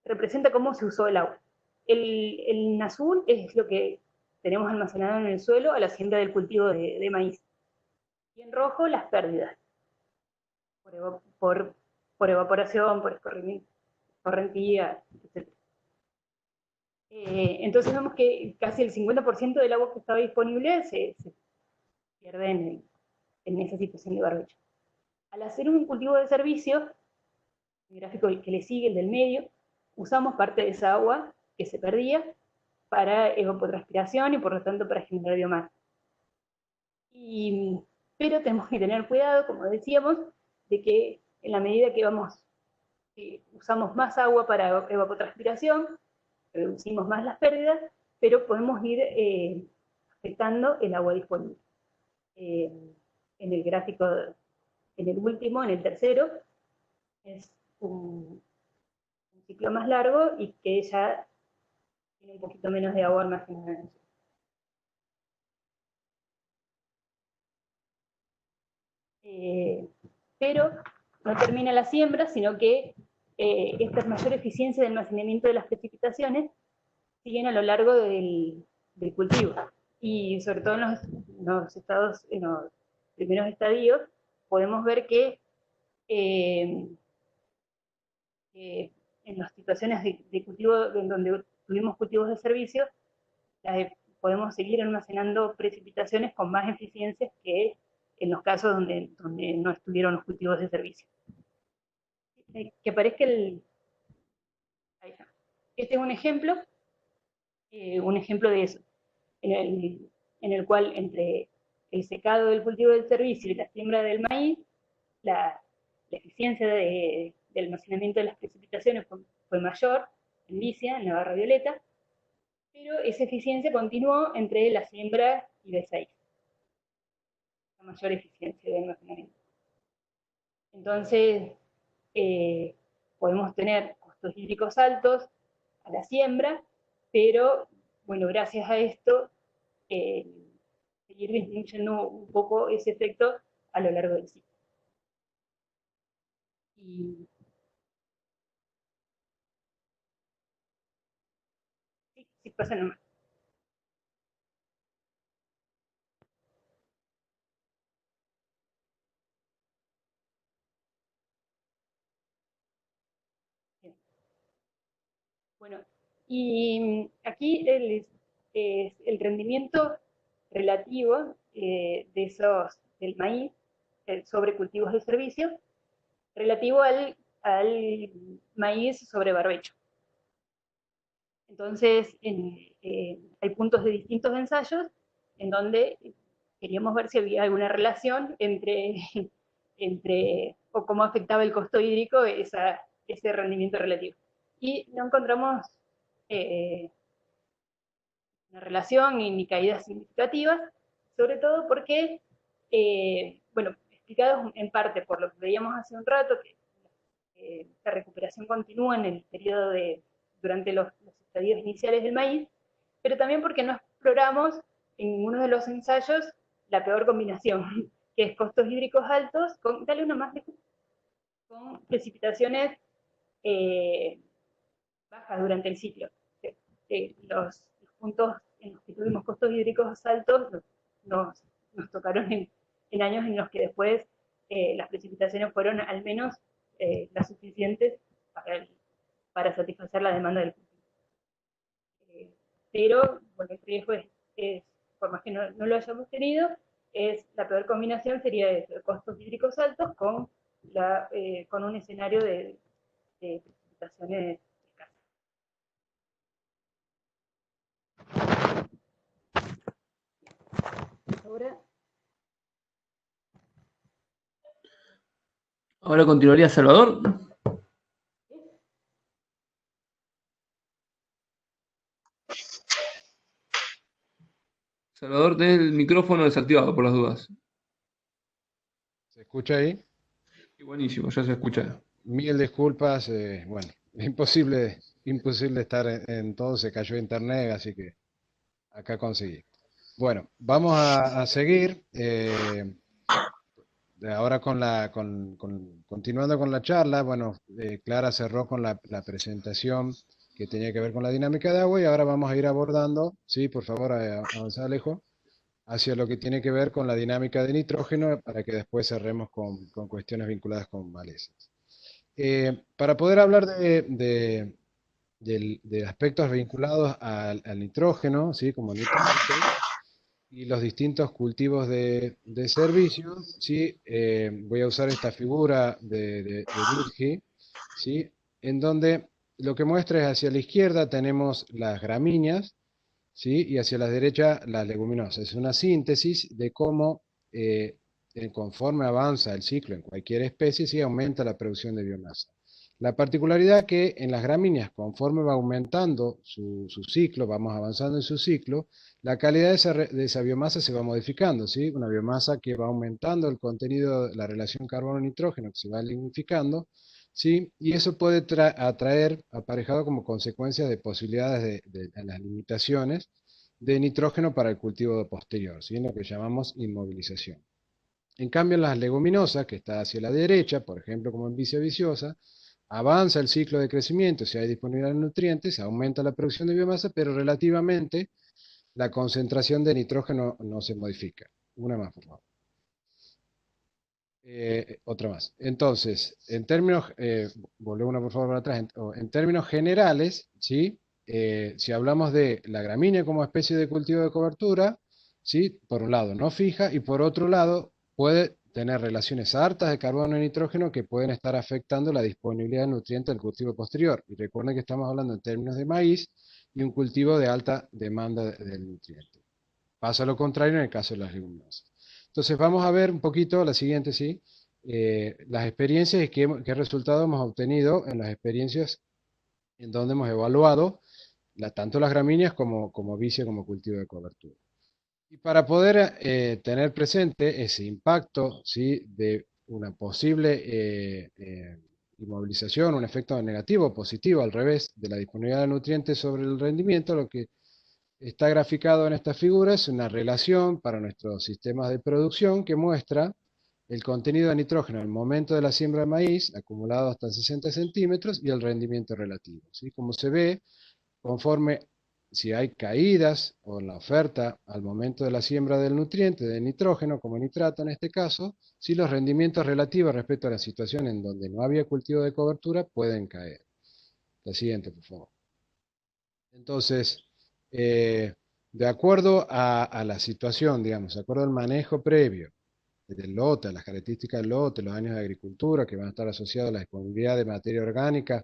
representa cómo se usó el agua. En azul es lo que tenemos almacenado en el suelo a la siembra del cultivo de maíz. Y en rojo las pérdidas, por evaporación, por escorrentía, etc. Entonces vemos que casi el 50% del agua que estaba disponible se pierde en esa situación de barbecho. Al hacer un cultivo de servicio, el gráfico que le sigue, el del medio, usamos parte de esa agua que se perdía para evapotranspiración y por lo tanto para generar biomasa. Pero tenemos que tener cuidado, como decíamos, de que en la medida que usamos más agua para evapotranspiración, reducimos más las pérdidas, pero podemos ir afectando el agua disponible. En el gráfico, en el último, en el tercero, es un ciclo más largo y que ya tiene un poquito menos de agua almacenada en el suelo. Pero no termina la siembra, sino que esta mayor eficiencia de almacenamiento de las precipitaciones siguen a lo largo del cultivo. Y sobre todo en los primeros estadios, podemos ver que en las situaciones de cultivo, en donde tuvimos cultivos de servicio, podemos seguir almacenando precipitaciones con más eficiencias que en los casos donde no estuvieron los cultivos de servicio. Que aparezca ahí está. Este es un ejemplo de eso. en en el cual entre el secado del cultivo del servicio y la siembra del maíz, la eficiencia de almacenamiento de las precipitaciones fue mayor en Licia, en la barra violeta, pero esa eficiencia continuó entre la siembra y B6, la mayor eficiencia de almacenamiento. Entonces, eh, podemos tener costos hídricos altos a la siembra, pero bueno, gracias a esto, eh, seguir disminuyendo un poco ese efecto a lo largo del ciclo. Y sí, sí pasa nomás. Bien. Bueno, y aquí es el rendimiento relativo del maíz sobre cultivos de servicio, relativo al maíz sobre barbecho. Entonces, hay puntos de distintos ensayos en donde queríamos ver si había alguna relación o cómo afectaba el costo hídrico ese rendimiento relativo. Y no encontramos eh, una relación ni caídas significativas, sobre todo porque, bueno, explicados en parte por lo que veíamos hace un rato, que la recuperación continúa en el periodo durante los estadios iniciales del maíz, pero también porque no exploramos en ninguno de los ensayos la peor combinación, que es costos hídricos altos, dale una más, con precipitaciones eh, bajas durante el ciclo. Los puntos en los que tuvimos costos hídricos altos nos, nos tocaron en años en los que después las precipitaciones fueron al menos las suficientes para satisfacer la demanda del cultivo. Pero, bueno, el riesgo por más que no lo hayamos tenido, la peor combinación sería eso, de costos hídricos altos con un escenario de precipitaciones escasas. Ahora, Ahora continuaría Salvador. Salvador, tenés el micrófono desactivado por las dudas. ¿Se escucha ahí? Sí, buenísimo, ya se escucha. Mil disculpas, bueno, imposible estar en todo, se cayó internet, así que acá conseguí. Bueno, vamos a seguir. Ahora continuando con la charla, bueno, Clara cerró con la presentación que tenía que ver con la dinámica de agua y ahora vamos a ir abordando, sí, por favor, avanza Alejo, hacia lo que tiene que ver con la dinámica de nitrógeno para que después cerremos con cuestiones vinculadas con malezas. Para poder hablar de aspectos vinculados al nitrógeno, ¿sí? Como nitratos, y los distintos cultivos de servicio, ¿sí? Voy a usar esta figura de Virgi, ¿sí? En donde lo que muestra es hacia la izquierda tenemos las gramíneas, ¿sí? Y hacia la derecha las leguminosas. Es una síntesis de cómo, conforme avanza el ciclo en cualquier especie, sí aumenta la producción de biomasa. La particularidad que en las gramíneas, conforme va aumentando su ciclo, vamos avanzando en su ciclo, la calidad de esa biomasa se va modificando, ¿sí? Una biomasa que va aumentando el contenido, la relación carbono-nitrógeno, que se va lignificando, ¿sí? Y eso puede atraer, aparejado como consecuencia de posibilidades en las limitaciones de nitrógeno para el cultivo posterior, ¿sí? Lo que llamamos inmovilización. En cambio, en las leguminosas, que está hacia la derecha, por ejemplo, como en vicia viciosa, avanza el ciclo de crecimiento, si hay disponibilidad de nutrientes, aumenta la producción de biomasa, pero relativamente la concentración de nitrógeno no se modifica. Una más, por favor. Otra más. Entonces, en términos, volvemos una por favor para atrás, en términos generales, ¿sí? Si hablamos de la gramínea como especie de cultivo de cobertura, ¿sí? Por un lado no fija y por otro lado puede tener relaciones hartas de carbono y nitrógeno que pueden estar afectando la disponibilidad de nutrientes del cultivo posterior. Y recuerden que estamos hablando en términos de maíz y un cultivo de alta demanda del nutriente. Pasa lo contrario en el caso de las leguminosas. Entonces vamos a ver un poquito la siguiente, ¿sí? Las experiencias y qué resultados hemos obtenido en las experiencias en donde hemos evaluado tanto las gramíneas como vicia como cultivo de cobertura. Y para poder tener presente ese impacto, ¿sí? De una posible inmovilización, un efecto negativo o positivo al revés de la disponibilidad de nutrientes sobre el rendimiento, lo que está graficado en esta figura es una relación para nuestros sistemas de producción que muestra el contenido de nitrógeno al momento de la siembra de maíz, acumulado hasta 60 centímetros, y el rendimiento relativo, ¿sí? Como se ve, conforme si hay caídas o en la oferta al momento de la siembra del nutriente, de nitrógeno, como nitrato en este caso, si los rendimientos relativos respecto a la situación en donde no había cultivo de cobertura pueden caer. La siguiente, por favor. Entonces, de acuerdo a la situación, digamos, de acuerdo al manejo previo del lote, a las características del lote, los años de agricultura que van a estar asociados a la disponibilidad de materia orgánica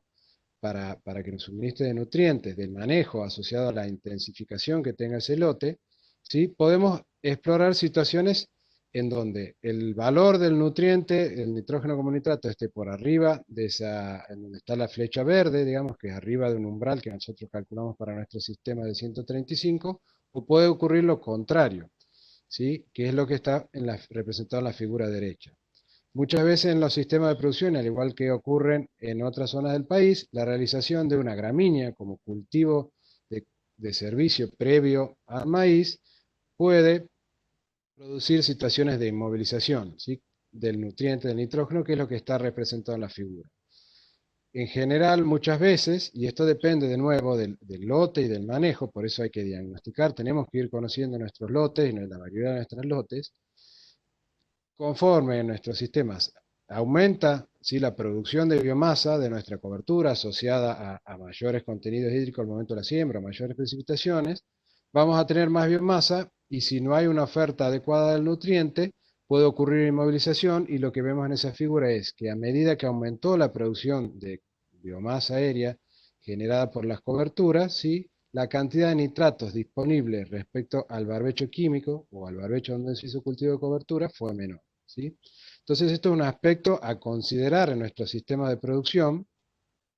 para que nos suministre de nutrientes, del manejo asociado a la intensificación que tenga ese lote, ¿sí? Podemos explorar situaciones en donde el valor del nutriente, el nitrógeno como nitrato, esté por arriba de en donde está la flecha verde, digamos, que es arriba de un umbral que nosotros calculamos para nuestro sistema de 135, o puede ocurrir lo contrario, ¿sí? Que es lo que está representado en la figura derecha. Muchas veces en los sistemas de producción, al igual que ocurren en otras zonas del país, la realización de una gramínea como cultivo de servicio previo al maíz puede producir situaciones de inmovilización, ¿sí? Del nutriente del nitrógeno, que es lo que está representado en la figura. En general, muchas veces, y esto depende de nuevo del lote y del manejo, por eso hay que diagnosticar, tenemos que ir conociendo nuestros lotes y la mayoría de nuestros lotes, conforme en nuestros sistemas aumenta, ¿sí? La producción de biomasa de nuestra cobertura asociada a mayores contenidos hídricos al momento de la siembra, mayores precipitaciones, vamos a tener más biomasa y si no hay una oferta adecuada del nutriente, puede ocurrir inmovilización y lo que vemos en esa figura es que a medida que aumentó la producción de biomasa aérea generada por las coberturas, ¿sí? La cantidad de nitratos disponibles respecto al barbecho químico o al barbecho donde se hizo cultivo de cobertura fue menor, ¿sí? Entonces esto es un aspecto a considerar en nuestro sistema de producción,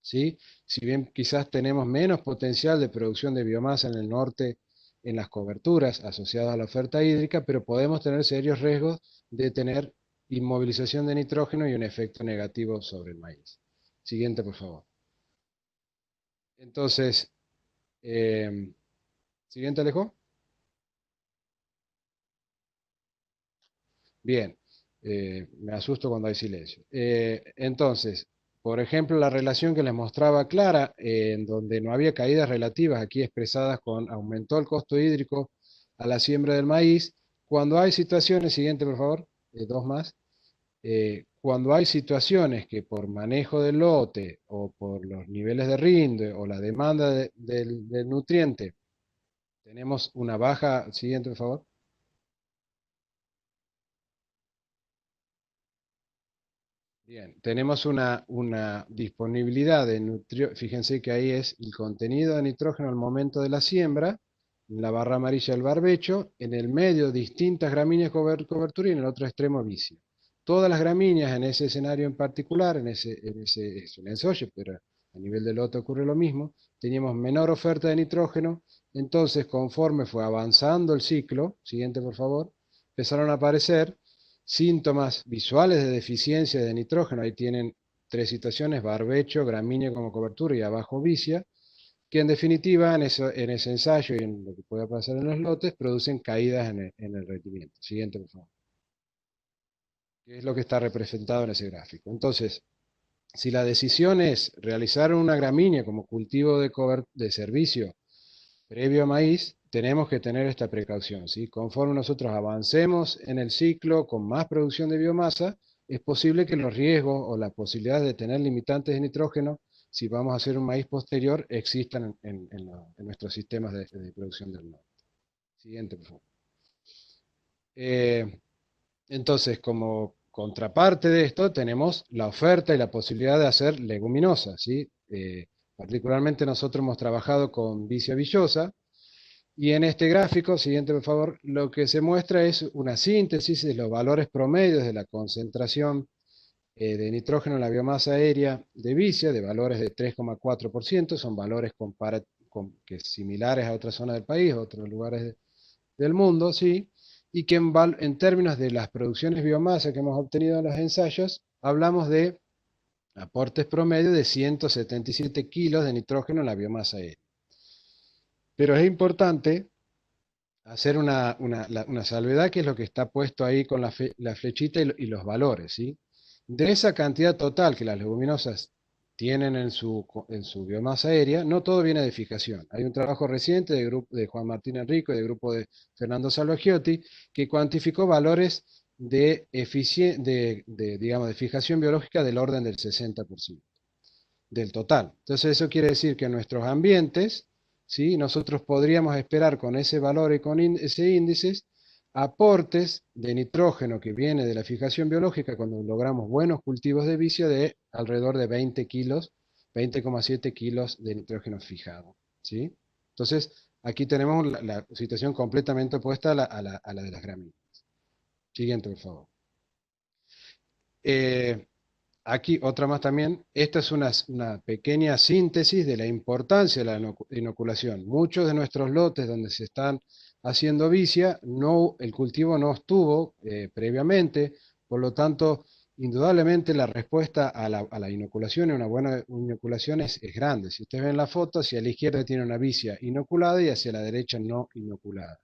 ¿sí? Si bien quizás tenemos menos potencial de producción de biomasa en el norte en las coberturas asociadas a la oferta hídrica, pero podemos tener serios riesgos de tener inmovilización de nitrógeno y un efecto negativo sobre el maíz. Siguiente, por favor. Entonces, siguiente, Alejo. Bien, me asusto cuando hay silencio. Entonces, por ejemplo, la relación que les mostraba Clara, en donde no había caídas relativas, aquí expresadas con aumentó el costo hídrico a la siembra del maíz, cuando hay situaciones, siguiente por favor, dos más, cuando hay situaciones que por manejo del lote o por los niveles de rinde o la demanda del nutriente, tenemos una baja, siguiente por favor. Bien, tenemos una disponibilidad de nutrientes, fíjense que ahí es el contenido de nitrógeno al momento de la siembra, en la barra amarilla del barbecho, en el medio distintas gramíneas cobertura y en el otro extremo vicio. Todas las gramíneas en ese escenario en particular, es un ensoye, pero a nivel del lote ocurre lo mismo, teníamos menor oferta de nitrógeno, entonces conforme fue avanzando el ciclo, siguiente por favor, empezaron a aparecer síntomas visuales de deficiencia de nitrógeno, ahí tienen tres situaciones, barbecho, gramínea como cobertura y abajo vicia, que en definitiva en ese ensayo y en lo que pueda pasar en los lotes producen caídas en el rendimiento. Siguiente, por favor. ¿Qué es lo que está representado en ese gráfico? Entonces, si la decisión es realizar una gramínea como cultivo de servicio previo a maíz, tenemos que tener esta precaución, ¿sí? Conforme nosotros avancemos en el ciclo con más producción de biomasa, es posible que los riesgos o las posibilidades de tener limitantes de nitrógeno, si vamos a hacer un maíz posterior, existan en nuestros sistemas de producción del norte. Siguiente, por favor. Entonces, como contraparte de esto, tenemos la oferta y la posibilidad de hacer leguminosas, ¿sí? Particularmente nosotros hemos trabajado con vicia villosa, Y en este gráfico, siguiente por favor, lo que se muestra es una síntesis de los valores promedios de la concentración de nitrógeno en la biomasa aérea de Vicia, de valores de 3,4%, son valores que similares a otras zonas del país, a otros lugares del mundo, ¿sí? Y que en términos de las producciones biomasa que hemos obtenido en los ensayos, hablamos de aportes promedio de 177 kilos de nitrógeno en la biomasa aérea. Pero es importante hacer una salvedad, que es lo que está puesto ahí con la flechita y los valores, ¿sí? De esa cantidad total que las leguminosas tienen en su biomasa aérea, no todo viene de fijación. Hay un trabajo reciente de Juan Martín Enrico y del grupo de Fernando Salvagiotti que cuantificó valores digamos, de fijación biológica del orden del 60% del total. Entonces eso quiere decir que en nuestros ambientes, ¿sí? Nosotros podríamos esperar con ese valor y con ese índice aportes de nitrógeno que viene de la fijación biológica cuando logramos buenos cultivos de vicio de alrededor de 20 kilos, 20,7 kilos de nitrógeno fijado, ¿sí? Entonces, aquí tenemos la situación completamente opuesta a la de las gramíneas. Siguiente, por favor. Aquí otra más también. Esta es una pequeña síntesis de la importancia de la inoculación. Muchos de nuestros lotes donde se están haciendo vicia, el cultivo no estuvo previamente, por lo tanto, indudablemente la respuesta a la inoculación, y una buena inoculación es grande. Si ustedes ven la foto, hacia la izquierda tiene una vicia inoculada y hacia la derecha no inoculada.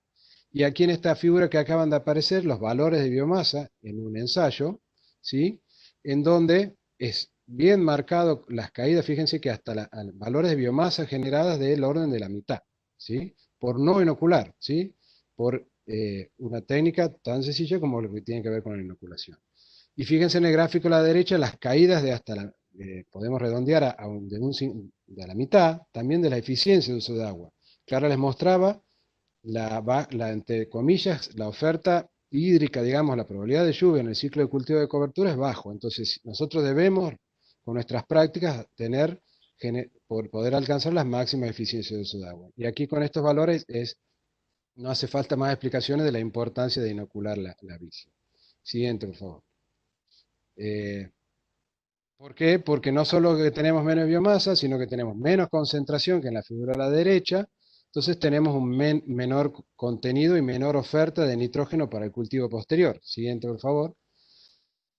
Y aquí en esta figura que acaban de aparecer, los valores de biomasa en un ensayo, ¿sí? En donde es bien marcado las caídas, fíjense que hasta valores de biomasa generadas del orden de la mitad, ¿sí? Por no inocular, ¿sí? Por una técnica tan sencilla como lo que tiene que ver con la inoculación. Y fíjense en el gráfico a la derecha las caídas de podemos redondear de la mitad, también de la eficiencia de uso de agua. Clara les mostraba entre comillas, la oferta hídrica, digamos, la probabilidad de lluvia en el ciclo de cultivo de cobertura es bajo. Entonces, nosotros debemos, con nuestras prácticas, por poder alcanzar las máximas eficiencias de uso de agua. Y aquí con estos valores no hace falta más explicaciones de la importancia de inocular la vicia. Siguiente, por favor. ¿Por qué? Porque no solo que tenemos menos biomasa, sino que tenemos menos concentración que en la figura a la derecha. Entonces tenemos un menor contenido y menor oferta de nitrógeno para el cultivo posterior. Siguiente, por favor.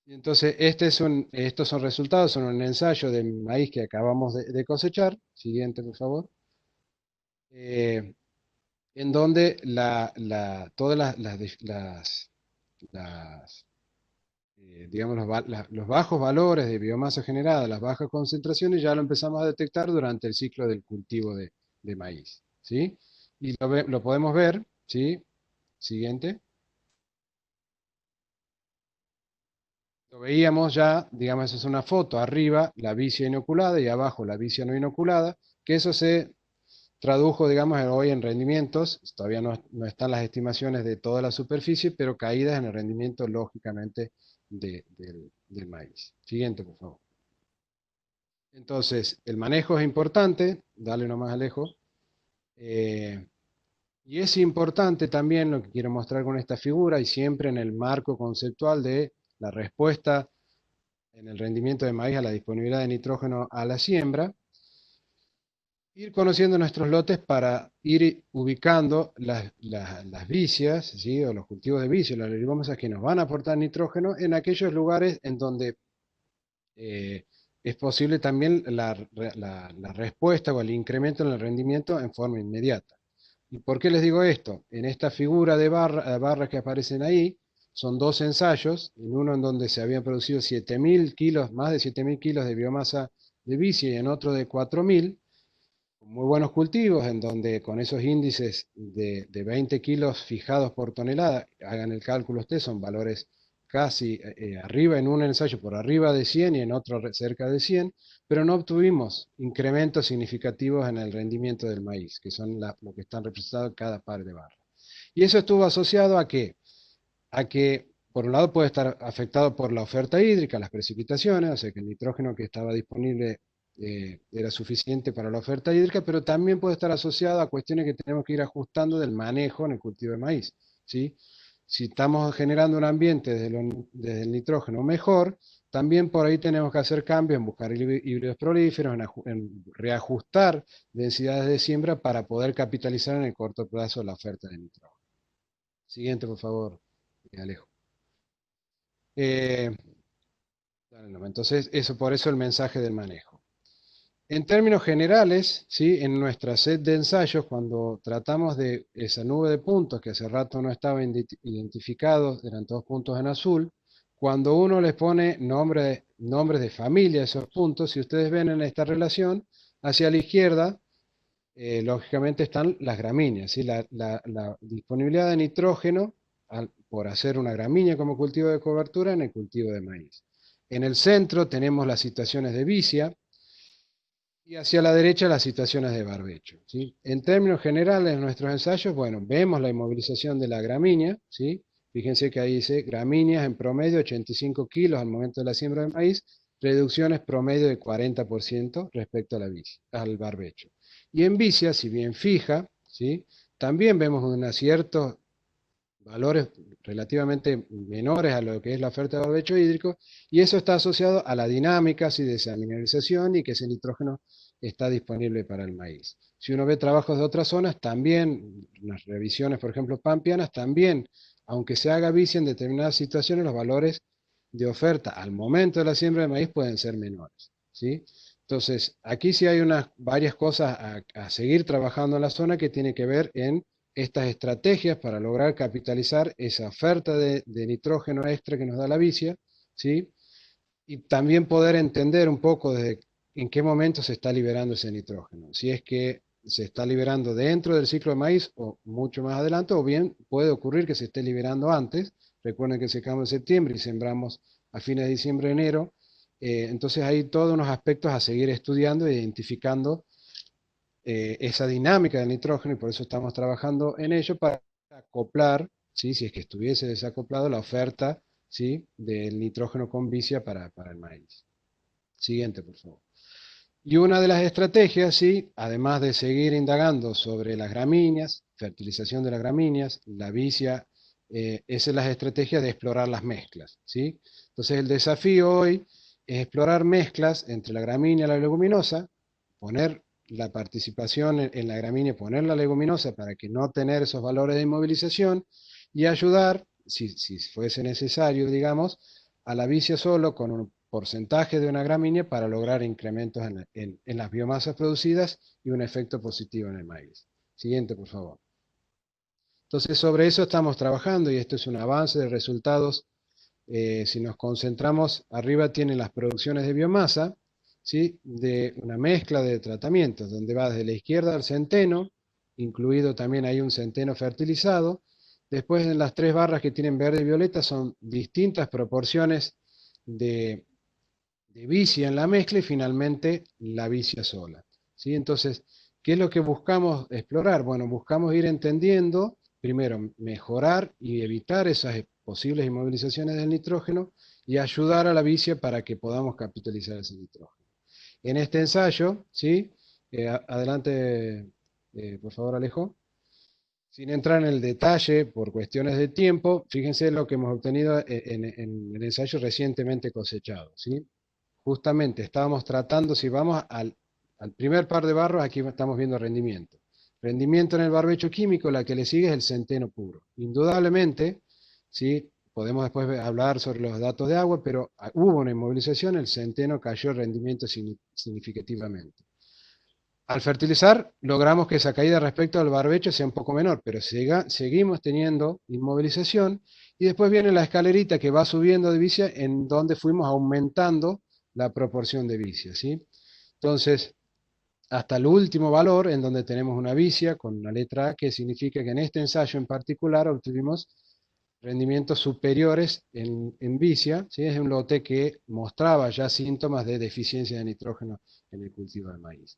Y entonces, estos son resultados, son un ensayo de maíz que acabamos de cosechar. Siguiente, por favor. En donde todas digamos, los bajos valores de biomasa generada, las bajas concentraciones, ya lo empezamos a detectar durante el ciclo del cultivo de maíz, ¿sí? Y lo podemos ver, ¿sí? Siguiente. Lo veíamos ya, digamos, esa es una foto, arriba la vicia inoculada y abajo la vicia no inoculada, que eso se tradujo, digamos, hoy en rendimientos, todavía no están las estimaciones de toda la superficie, pero caídas en el rendimiento, lógicamente, del maíz. Siguiente, por favor. Entonces, el manejo es importante, dale nomás Alejo. Y es importante también lo que quiero mostrar con esta figura y siempre en el marco conceptual de la respuesta en el rendimiento de maíz a la disponibilidad de nitrógeno a la siembra, ir conociendo nuestros lotes para ir ubicando las vicias, ¿sí? O los cultivos de vicio, las leguminosas que nos van a aportar nitrógeno en aquellos lugares en donde es posible también la respuesta o el incremento en el rendimiento en forma inmediata. ¿Y por qué les digo esto? En esta figura de barras que aparecen ahí, son dos ensayos, en uno en donde se habían producido 7.000 kilos, más de 7.000 kilos de biomasa de vicia y en otro de 4.000, muy buenos cultivos, en donde con esos índices de 20 kilos fijados por tonelada, hagan el cálculo ustedes, son valores casi arriba en un ensayo por arriba de 100 y en otro cerca de 100, pero no obtuvimos incrementos significativos en el rendimiento del maíz, que son lo que están representados en cada par de barras. Y eso estuvo asociado a qué? A que, por un lado, puede estar afectado por la oferta hídrica, las precipitaciones, o sea que el nitrógeno que estaba disponible era suficiente para la oferta hídrica, pero también puede estar asociado a cuestiones que tenemos que ir ajustando del manejo en el cultivo de maíz, ¿sí? Si estamos generando un ambiente desde el nitrógeno mejor, también por ahí tenemos que hacer cambios en buscar híbridos prolíferos, en reajustar densidades de siembra para poder capitalizar en el corto plazo la oferta de nitrógeno. Siguiente, por favor, Alejo. Eh, entonces, por eso el mensaje del manejo. En términos generales, ¿sí? En nuestra set de ensayos, cuando tratamos de esa nube de puntos que hace rato no estaban identificados, eran todos puntos en azul, cuando uno les pone nombres de familia a esos puntos, si ustedes ven en esta relación, hacia la izquierda, lógicamente están las gramíneas, ¿sí? La disponibilidad de nitrógeno por hacer una gramínea como cultivo de cobertura en el cultivo de maíz. En el centro tenemos las situaciones de vicia, y hacia la derecha las situaciones de barbecho, ¿sí? En términos generales, en nuestros ensayos, bueno, vemos la inmovilización de la gramínea, ¿sí? Fíjense que ahí dice gramíneas en promedio 85 kilos al momento de la siembra de maíz, reducciones promedio de 40% respecto a al barbecho. Y en vicia, si bien fija, ¿sí? También vemos ciertos valores relativamente menores a lo que es la oferta de barbecho hídrico, y eso está asociado a la dinámica de esa mineralización y que ese nitrógeno está disponible para el maíz. Si uno ve trabajos de otras zonas, también, las revisiones, por ejemplo, pampeanas, también, aunque se haga vicia en determinadas situaciones, los valores de oferta al momento de la siembra de maíz pueden ser menores, ¿sí? Entonces, aquí sí hay varias cosas a seguir trabajando en la zona que tiene que ver en estas estrategias para lograr capitalizar esa oferta de nitrógeno extra que nos da la vicia, ¿sí? Y también poder entender un poco de en qué momento se está liberando ese nitrógeno. Si es que se está liberando dentro del ciclo de maíz o mucho más adelante, o bien puede ocurrir que se esté liberando antes. Recuerden que secamos en septiembre y sembramos a fines de diciembre, enero. Entonces hay todos unos aspectos a seguir estudiando e identificando esa dinámica del nitrógeno, y por eso estamos trabajando en ello para acoplar, ¿sí? Si es que estuviese desacoplado, la oferta, ¿sí? Del nitrógeno con vicia para el maíz. Siguiente, por favor. Y una de las estrategias, ¿sí? Además de seguir indagando sobre las gramíneas, fertilización de las gramíneas, la vicia, esa es la estrategia de explorar las mezclas, ¿sí? Entonces el desafío hoy es explorar mezclas entre la gramínea y la leguminosa, poner la participación en la gramínea, poner la leguminosa para que no tener esos valores de inmovilización y ayudar, si fuese necesario, digamos, a la vicia solo con un porcentaje de una gramínea para lograr incrementos en las biomasas producidas y un efecto positivo en el maíz. Siguiente, por favor. Entonces, sobre eso estamos trabajando y esto es un avance de resultados. Si nos concentramos, arriba tienen las producciones de biomasa, ¿sí? De una mezcla de tratamientos, donde va desde la izquierda al centeno, incluido también hay un centeno fertilizado. Después en las tres barras que tienen verde y violeta son distintas proporciones de vicia en la mezcla y finalmente la vicia sola, ¿sí? Entonces, ¿qué es lo que buscamos explorar? Bueno, buscamos ir entendiendo, primero, mejorar y evitar esas posibles inmovilizaciones del nitrógeno y ayudar a la vicia para que podamos capitalizar ese nitrógeno. En este ensayo, ¿sí? Adelante, por favor, Alejo. Sin entrar en el detalle por cuestiones de tiempo, fíjense lo que hemos obtenido en el ensayo recientemente cosechado, ¿sí? Justamente estábamos tratando, si vamos al primer par de barros, aquí estamos viendo rendimiento. Rendimiento en el barbecho químico, la que le sigue es el centeno puro. Indudablemente, ¿sí? Podemos después hablar sobre los datos de agua, pero hubo una inmovilización, el centeno cayó el rendimiento significativamente. Al fertilizar, logramos que esa caída respecto al barbecho sea un poco menor, pero seguimos teniendo inmovilización, y después viene la escalerita que va subiendo de vicia, en donde fuimos aumentando la proporción de vicia, ¿sí? Entonces, hasta el último valor, en donde tenemos una vicia con una letra A, que significa que en este ensayo en particular obtuvimos rendimientos superiores en vicia, ¿sí? Es un lote que mostraba ya síntomas de deficiencia de nitrógeno en el cultivo de maíz.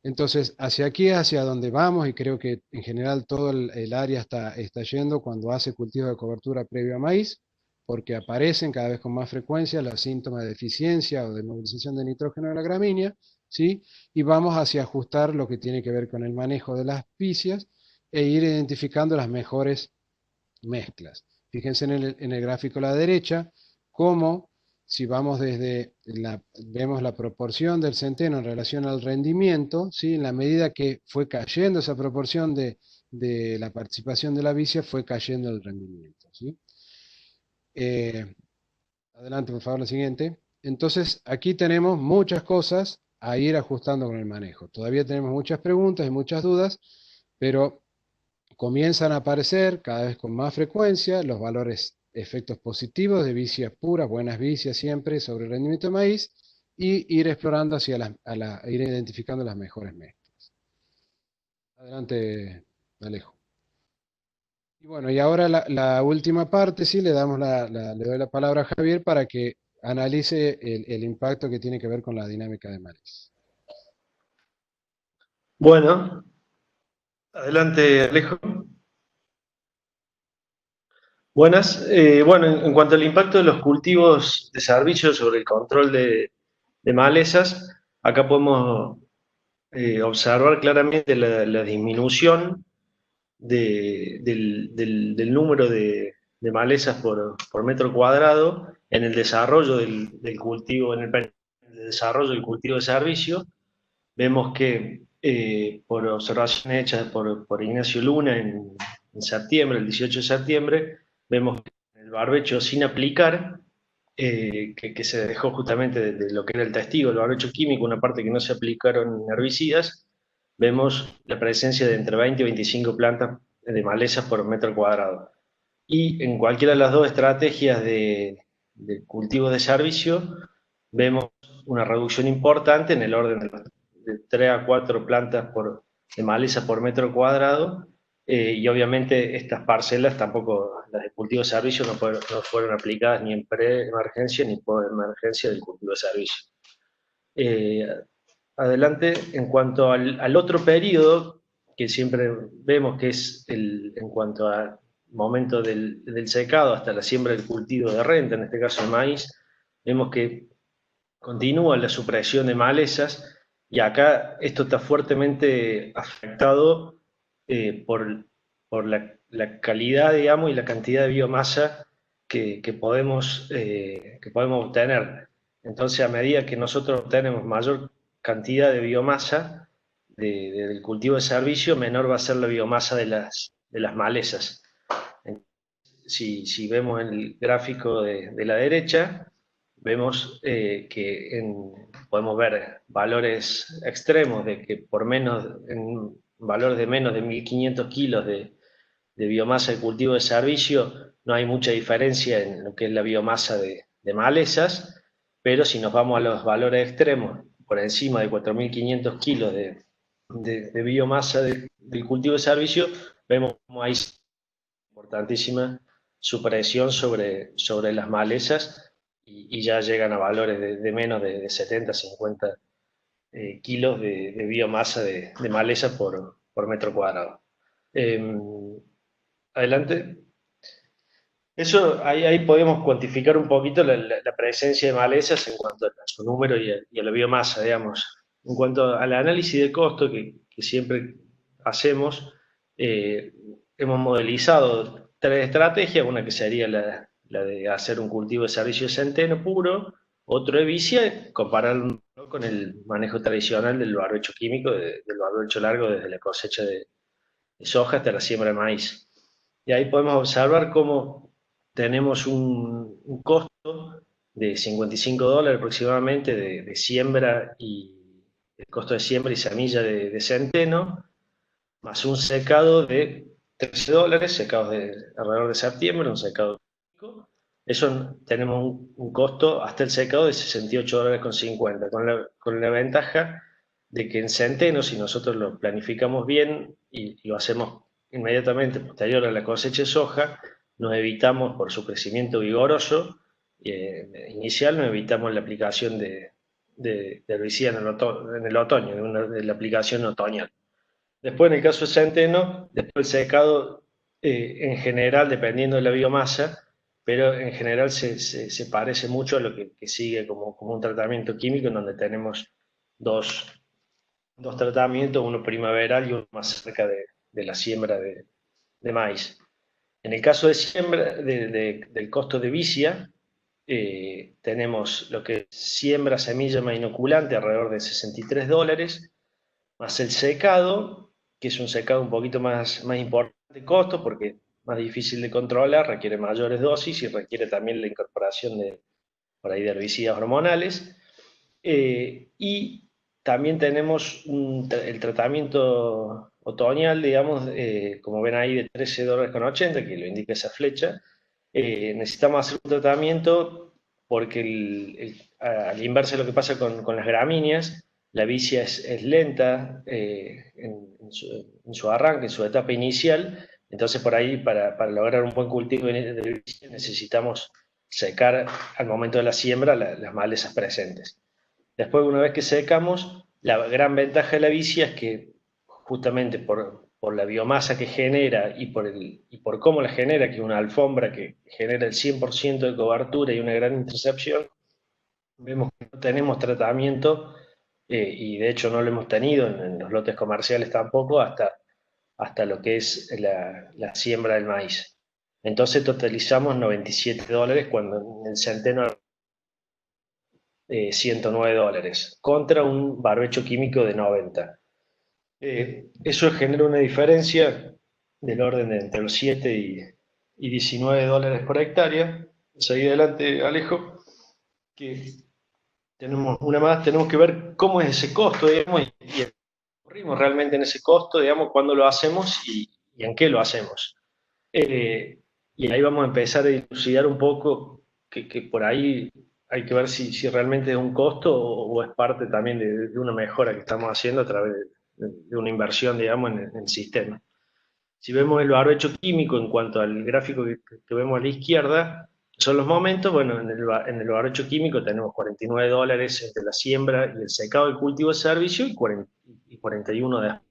Entonces, hacia aquí es hacia donde vamos, y creo que en general todo el área está yendo cuando hace cultivo de cobertura previo a maíz, porque aparecen cada vez con más frecuencia los síntomas de deficiencia o de movilización de nitrógeno de la gramínea, ¿sí? Y vamos hacia ajustar lo que tiene que ver con el manejo de las picias e ir identificando las mejores mezclas. Fíjense en el gráfico a la derecha, cómo si vamos vemos la proporción del centeno en relación al rendimiento, ¿sí? En la medida que fue cayendo esa proporción de la participación de la vicia, fue cayendo el rendimiento, ¿sí? Eh, Adelante, por favor, la siguiente. Entonces, aquí tenemos muchas cosas a ir ajustando con el manejo. Todavía tenemos muchas preguntas y muchas dudas, pero comienzan a aparecer cada vez con más frecuencia los valores, efectos positivos de vicias puras, buenas vicias siempre sobre el rendimiento de maíz, y ir explorando ir identificando las mejores mezclas. Adelante, Alejo. Y bueno, y ahora la última parte, sí, le doy la palabra a Javier para que analice el impacto que tiene que ver con la dinámica de maíz. Bueno, adelante Alejo. Buenas. Bueno, en cuanto al impacto de los cultivos de servicio sobre el control de malezas, acá podemos observar claramente la disminución del número de malezas por metro cuadrado en el desarrollo del cultivo, el desarrollo del cultivo de servicio. Vemos que por observaciones hechas por Ignacio Luna en septiembre, el 18 de septiembre, vemos que el barbecho sin aplicar, que se dejó justamente de lo que era el testigo, el barbecho químico, una parte que no se aplicaron herbicidas, vemos la presencia de entre 20 y 25 plantas de malezas por metro cuadrado. Y en cualquiera de las dos estrategias de cultivo de servicio, vemos una reducción importante en el orden de 3 a 4 plantas de maleza por metro cuadrado, y obviamente estas parcelas tampoco, las de cultivo de servicio, no fueron aplicadas ni en pre-emergencia ni post-emergencia del cultivo de servicio. Adelante, en cuanto al otro periodo, que siempre vemos que es en cuanto al momento del secado hasta la siembra del cultivo de renta, en este caso el maíz, vemos que continúa la supresión de malezas, y acá esto está fuertemente afectado por la calidad, digamos, y la cantidad de biomasa que podemos obtener. Entonces, a medida que nosotros obtenemos mayor cantidad de biomasa del cultivo de servicio, menor va a ser la biomasa de las malezas. Si vemos el gráfico de la derecha, vemos podemos ver valores extremos de que en valores de menos de 1500 kilos de biomasa de cultivo de servicio, no hay mucha diferencia en lo que es la biomasa de malezas, pero si nos vamos a los valores extremos, por encima de 4500 kilos de biomasa del cultivo de servicio, vemos como hay importantísima supresión sobre las malezas, y ya llegan a valores de menos de 70, 50 kilos de biomasa de maleza por metro cuadrado. Adelante. Ahí podemos cuantificar un poquito la presencia de malezas en cuanto a su número y a la biomasa, digamos. En cuanto al análisis de costo que siempre hacemos, hemos modelizado 3 estrategias: una que sería la de hacer un cultivo de servicio de centeno puro, otro de vicia, compararlo con el manejo tradicional del barbecho químico, del barbecho largo desde la cosecha de soja hasta la siembra de maíz. Y ahí podemos observar cómo tenemos un costo de $55 aproximadamente de siembra, y el costo de siembra y semilla de centeno, más un secado de $13, secados alrededor de septiembre, un secado. Eso tenemos un costo hasta el secado de $68,50, con la ventaja de que en centeno, si nosotros lo planificamos bien y lo hacemos inmediatamente posterior a la cosecha de soja, nos evitamos, por su crecimiento vigoroso inicial, nos evitamos la aplicación de herbicida en el otoño, de la aplicación otoñal. Después, en el caso de centeno, después el secado, en general, dependiendo de la biomasa, pero en general se parece mucho a lo que sigue como un tratamiento químico, en donde tenemos dos tratamientos, uno primaveral y uno más cerca de la siembra de maíz. En el caso de siembra, del costo de vicia, tenemos lo que es siembra, semilla más inoculante, alrededor de $63, más el secado, que es un secado un poquito más importante de costo, porque es más difícil de controlar, requiere mayores dosis y requiere también la incorporación por ahí de herbicidas hormonales. Y también tenemos el tratamiento otoñal, digamos, como ven ahí, de $13,80, que lo indica esa flecha. Necesitamos hacer un tratamiento porque al inverso de lo que pasa con las gramíneas, la vicia es lenta en su arranque, en su etapa inicial. Entonces, por ahí, para lograr un buen cultivo de vicia, necesitamos secar al momento de la siembra las malezas presentes. Después, una vez que secamos, la gran ventaja de la vicia es que justamente por la biomasa que genera y por cómo la genera, que es una alfombra que genera el 100% de cobertura y una gran intercepción, vemos que no tenemos tratamiento, y de hecho no lo hemos tenido en los lotes comerciales tampoco, hasta lo que es la siembra del maíz. Entonces totalizamos $97 cuando en el centeno $109, contra un barbecho químico de 90. Eso genera una diferencia del orden de entre los 7 y $19 por hectárea. Seguí adelante, Alejo, que tenemos una más, tenemos que ver cómo es ese costo, digamos, y corrimos realmente en ese costo, digamos, cuándo lo hacemos y en qué lo hacemos. Y ahí vamos a empezar a dilucidar un poco que por ahí hay que ver si realmente es un costo o es parte también de una mejora que estamos haciendo a través de una inversión, digamos, en el sistema. Si vemos el barbecho químico en cuanto al gráfico que vemos a la izquierda, son los momentos. Bueno, en el barbecho químico tenemos $49 entre la siembra y el secado del cultivo de servicio y 41 después.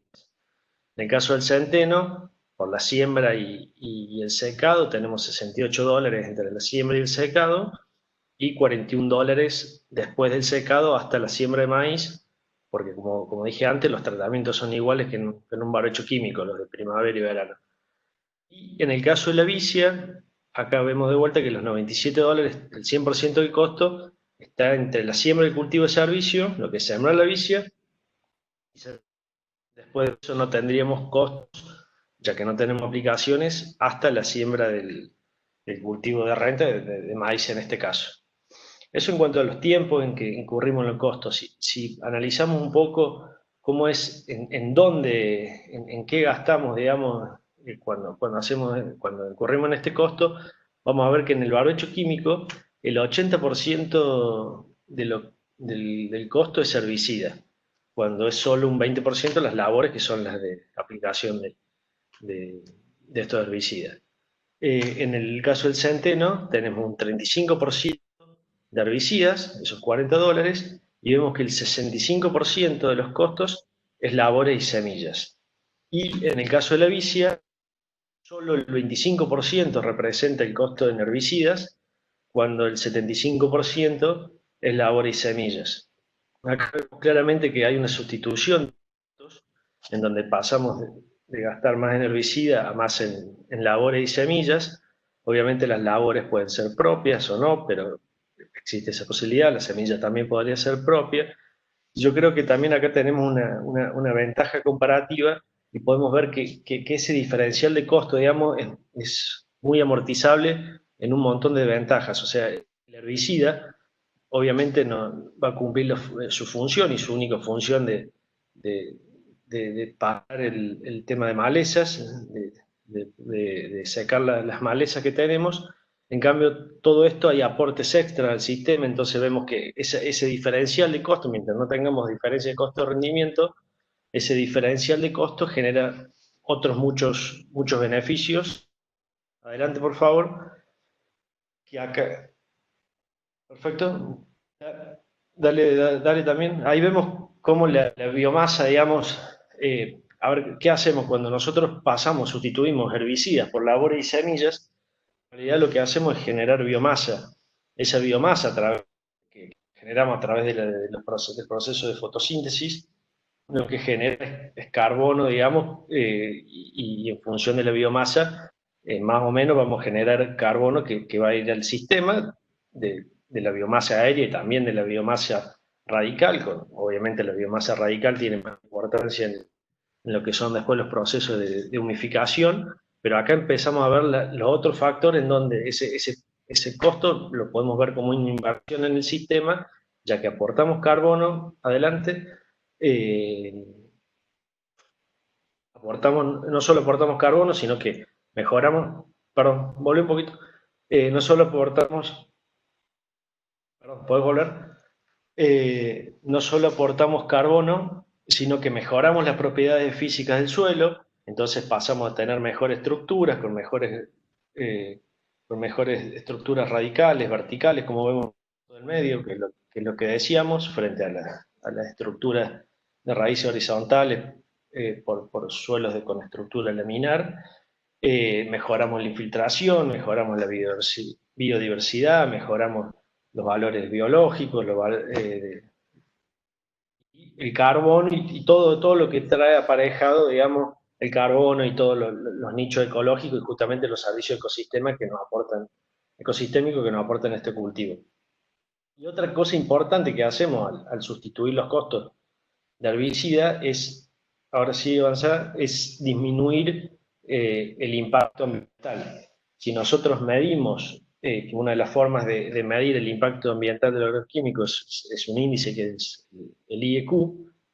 En el caso del centeno, por la siembra y el secado, tenemos $68 entre la siembra y el secado, y $41 después del secado hasta la siembra de maíz, porque como dije antes, los tratamientos son iguales que en un barbecho químico, los de primavera y verano. Y en el caso de la vicia, acá vemos de vuelta que los $97, el 100% del costo, está entre la siembra y el cultivo de servicio, lo que sembra la vicia, y después de eso no tendríamos costos, ya que no tenemos aplicaciones, hasta la siembra del cultivo de renta, de maíz en este caso. Eso en cuanto a los tiempos en que incurrimos en los costos. Si analizamos un poco cómo es, en dónde, en qué gastamos, digamos, cuando incurrimos en este costo, vamos a ver que en el barbecho químico el 80% del costo es herbicida, cuando es solo un 20% las labores que son las de aplicación de estos herbicidas. En el caso del centeno tenemos un 35% de herbicidas, esos $40, y vemos que el 65% de los costos es labores y semillas. Y en el caso de la vicia, solo el 25% representa el costo en herbicidas, cuando el 75% es labores y semillas. Acá vemos claramente que hay una sustitución en donde pasamos de gastar más en herbicida a más en labores y semillas. Obviamente las labores pueden ser propias o no, pero existe esa posibilidad. La semilla también podría ser propia. Yo creo que también acá tenemos una ventaja comparativa y podemos ver que ese diferencial de costo, digamos, es muy amortizable en un montón de ventajas. O sea, el herbicida obviamente no va a cumplir su función, y su única función de parar el tema de malezas, de secar las malezas que tenemos. En cambio, todo esto hay aportes extra al sistema, entonces vemos que ese diferencial de costo, mientras no tengamos diferencia de costo-rendimiento, ese diferencial de costo genera otros muchos beneficios. Adelante, por favor. Que acá. Perfecto. Dale también. Ahí vemos cómo la biomasa, digamos, a ver, ¿qué hacemos cuando nosotros sustituimos herbicidas por labores y semillas? En realidad lo que hacemos es generar biomasa. Esa biomasa, a través que generamos a través del proceso de fotosíntesis, lo que genera es carbono, digamos, y en función de la biomasa, más o menos vamos a generar carbono que va a ir al sistema de la biomasa aérea y también de la biomasa radical. Obviamente la biomasa radical tiene más importancia en lo que son después los procesos de humificación, pero acá empezamos a ver los otros factores en donde ese costo lo podemos ver como una inversión en el sistema, ya que aportamos carbono adelante, no solo aportamos carbono, sino que mejoramos, perdón, volví un poquito, no solo aportamos, perdón, ¿podés volver? No solo aportamos carbono, sino que mejoramos las propiedades físicas del suelo, entonces pasamos a tener mejores estructuras, con mejores estructuras radicales, verticales, como vemos en todo el medio, que es lo que decíamos, frente a las estructuras de raíces horizontales por suelos con estructura laminar. Mejoramos la infiltración, mejoramos la biodiversidad, mejoramos los valores biológicos, el carbono y todo lo que trae aparejado, digamos, el carbono y todos los nichos ecológicos y justamente los servicios ecosistémicos que nos aportan este cultivo. Y otra cosa importante que hacemos al sustituir los costos de herbicida es, ahora sí avanzar, es disminuir el impacto ambiental. Si nosotros medimos, que una de las formas de medir el impacto ambiental de los agroquímicos es un índice que es el IEQ,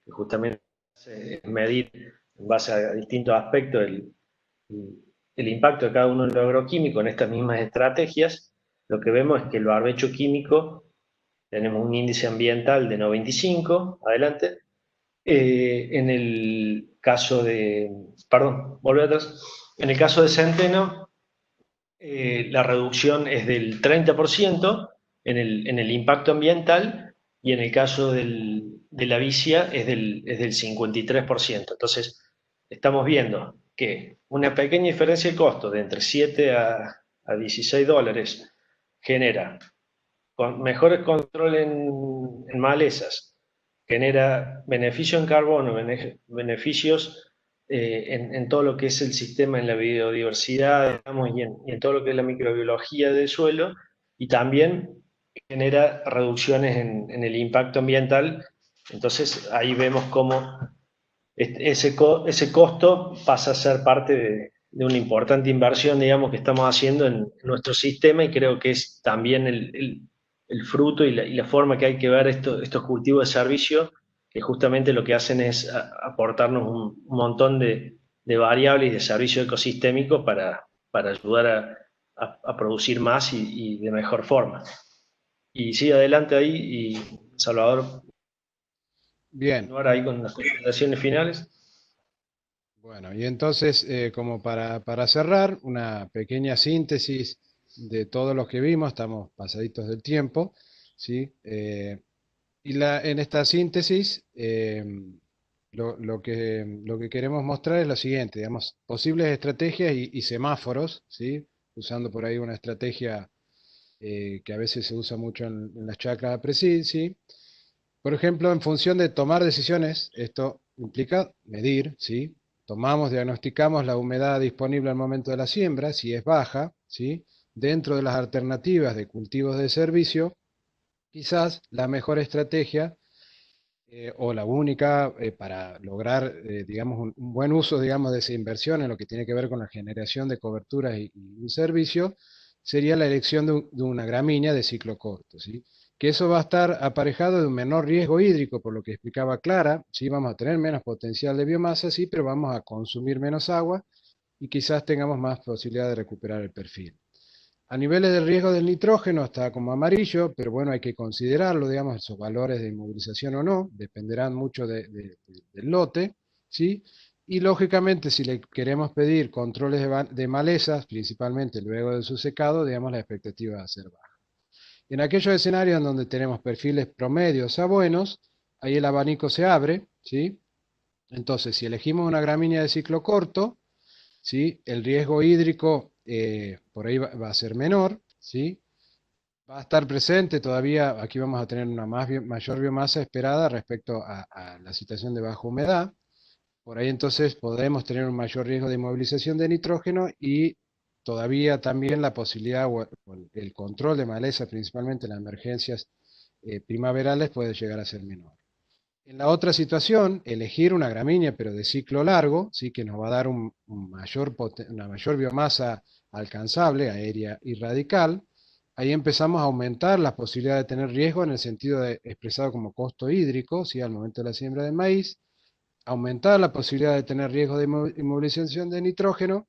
que justamente es medir en base a distintos aspectos el impacto de cada uno de los agroquímicos en estas mismas estrategias, lo que vemos es que el barbecho químico tenemos un índice ambiental de 95, adelante. En el caso de, perdón, volver atrás, en el caso de centeno, la reducción es del 30% en el impacto ambiental y en el caso de la vicia es del 53%. Entonces, estamos viendo que una pequeña diferencia de costo de entre 7 a 16 dólares genera con mejores control en malezas, genera beneficio en carbono, beneficios en todo lo que es el sistema, en la biodiversidad, digamos, y en todo lo que es la microbiología del suelo, y también genera reducciones en el impacto ambiental. Entonces ahí vemos cómo ese costo pasa a ser parte de una importante inversión, digamos, que estamos haciendo en nuestro sistema, y creo que es también el fruto y la forma que hay que ver estos cultivos de servicio, que justamente lo que hacen es aportarnos un montón de variables y de servicios ecosistémicos para ayudar a producir más y de mejor forma. Y sí, adelante ahí, y Salvador, Bien, continuar ahí con las consideraciones finales. bueno, y entonces, como para cerrar, una pequeña síntesis de todo lo que vimos, estamos pasaditos del tiempo, ¿sí? En esta síntesis, lo que queremos mostrar es lo siguiente, digamos, posibles estrategias y semáforos, ¿sí? Usando por ahí una estrategia que a veces se usa mucho en las chacras Precision, ¿sí? Por ejemplo, en función de tomar decisiones, esto implica medir, ¿sí? Diagnosticamos la humedad disponible al momento de la siembra, si es baja, ¿sí? Dentro de las alternativas de cultivos de servicio, quizás la mejor estrategia o la única para lograr, digamos, un buen uso, digamos, de esa inversión en lo que tiene que ver con la generación de coberturas y un servicio, sería la elección de una gramínea de ciclo corto, ¿sí? Que eso va a estar aparejado de un menor riesgo hídrico, por lo que explicaba Clara, sí, vamos a tener menos potencial de biomasa, sí, pero vamos a consumir menos agua y quizás tengamos más posibilidad de recuperar el perfil. A niveles de riesgo del nitrógeno está como amarillo, pero bueno, hay que considerarlo, digamos, esos valores de inmovilización o no, dependerán mucho del lote, ¿sí? Y lógicamente, si le queremos pedir controles de malezas, principalmente luego de su secado, digamos, la expectativa va a ser baja. En aquellos escenarios en donde tenemos perfiles promedios a buenos, ahí el abanico se abre, ¿sí? Entonces, si elegimos una gramínea de ciclo corto, ¿sí? El riesgo hídrico por ahí va a ser menor, ¿sí? Va a estar presente todavía, aquí vamos a tener una mayor biomasa esperada respecto a la situación de baja humedad. Por ahí entonces podremos tener un mayor riesgo de inmovilización de nitrógeno y todavía también la posibilidad o el control de maleza, principalmente en las emergencias primaverales, puede llegar a ser menor. En la otra situación, elegir una gramínea pero de ciclo largo, sí que nos va a dar una mayor biomasa alcanzable, aérea y radical. Ahí empezamos a aumentar las posibilidades de tener riesgo en el sentido de, expresado como costo hídrico, ¿sí? Al momento de la siembra de maíz, aumentar la posibilidad de tener riesgo de inmovilización de nitrógeno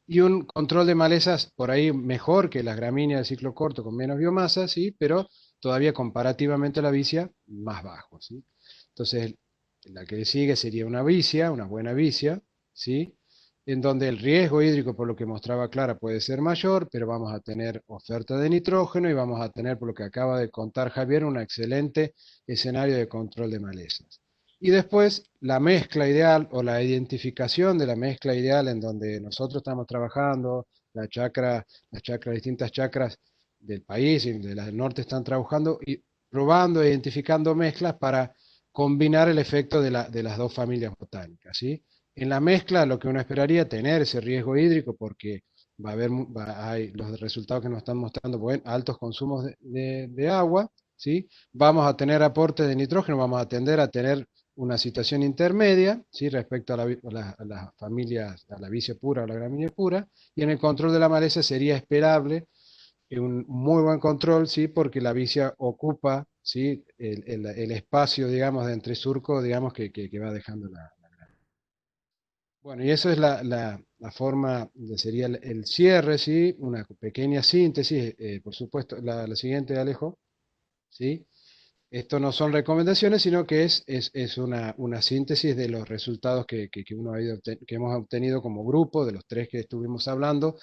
y un control de malezas por ahí mejor que las gramíneas de ciclo corto con menos biomasa, ¿sí? Pero todavía comparativamente a la vicia más bajo, ¿sí? Entonces, la que sigue sería una vicia, una buena vicia, ¿sí? En donde el riesgo hídrico, por lo que mostraba Clara, puede ser mayor, pero vamos a tener oferta de nitrógeno y vamos a tener, por lo que acaba de contar Javier, un excelente escenario de control de malezas. Y después la mezcla ideal o la identificación de la mezcla ideal en donde nosotros estamos trabajando, las distintas chacras del país y de las del norte están trabajando y probando e identificando mezclas para combinar el efecto de las dos familias botánicas, ¿sí? En la mezcla lo que uno esperaría tener ese riesgo hídrico porque va a haber hay los resultados que nos están mostrando altos consumos de agua, ¿sí? Vamos a tener aporte de nitrógeno, vamos a tender a tener una situación intermedia, ¿sí? Respecto a las familias, a la vicia pura o la gramínea pura, y en el control de la maleza sería esperable un muy buen control, ¿sí? Porque la vicia ocupa, ¿sí? El espacio, digamos, de entre surco, digamos, que va dejando la granja. Bueno, y eso es la forma, sería el cierre, ¿sí? Una pequeña síntesis, por supuesto, la siguiente, Alejo, ¿sí? Esto no son recomendaciones, sino que es una síntesis de los resultados que uno que hemos obtenido como grupo, de los tres que estuvimos hablando,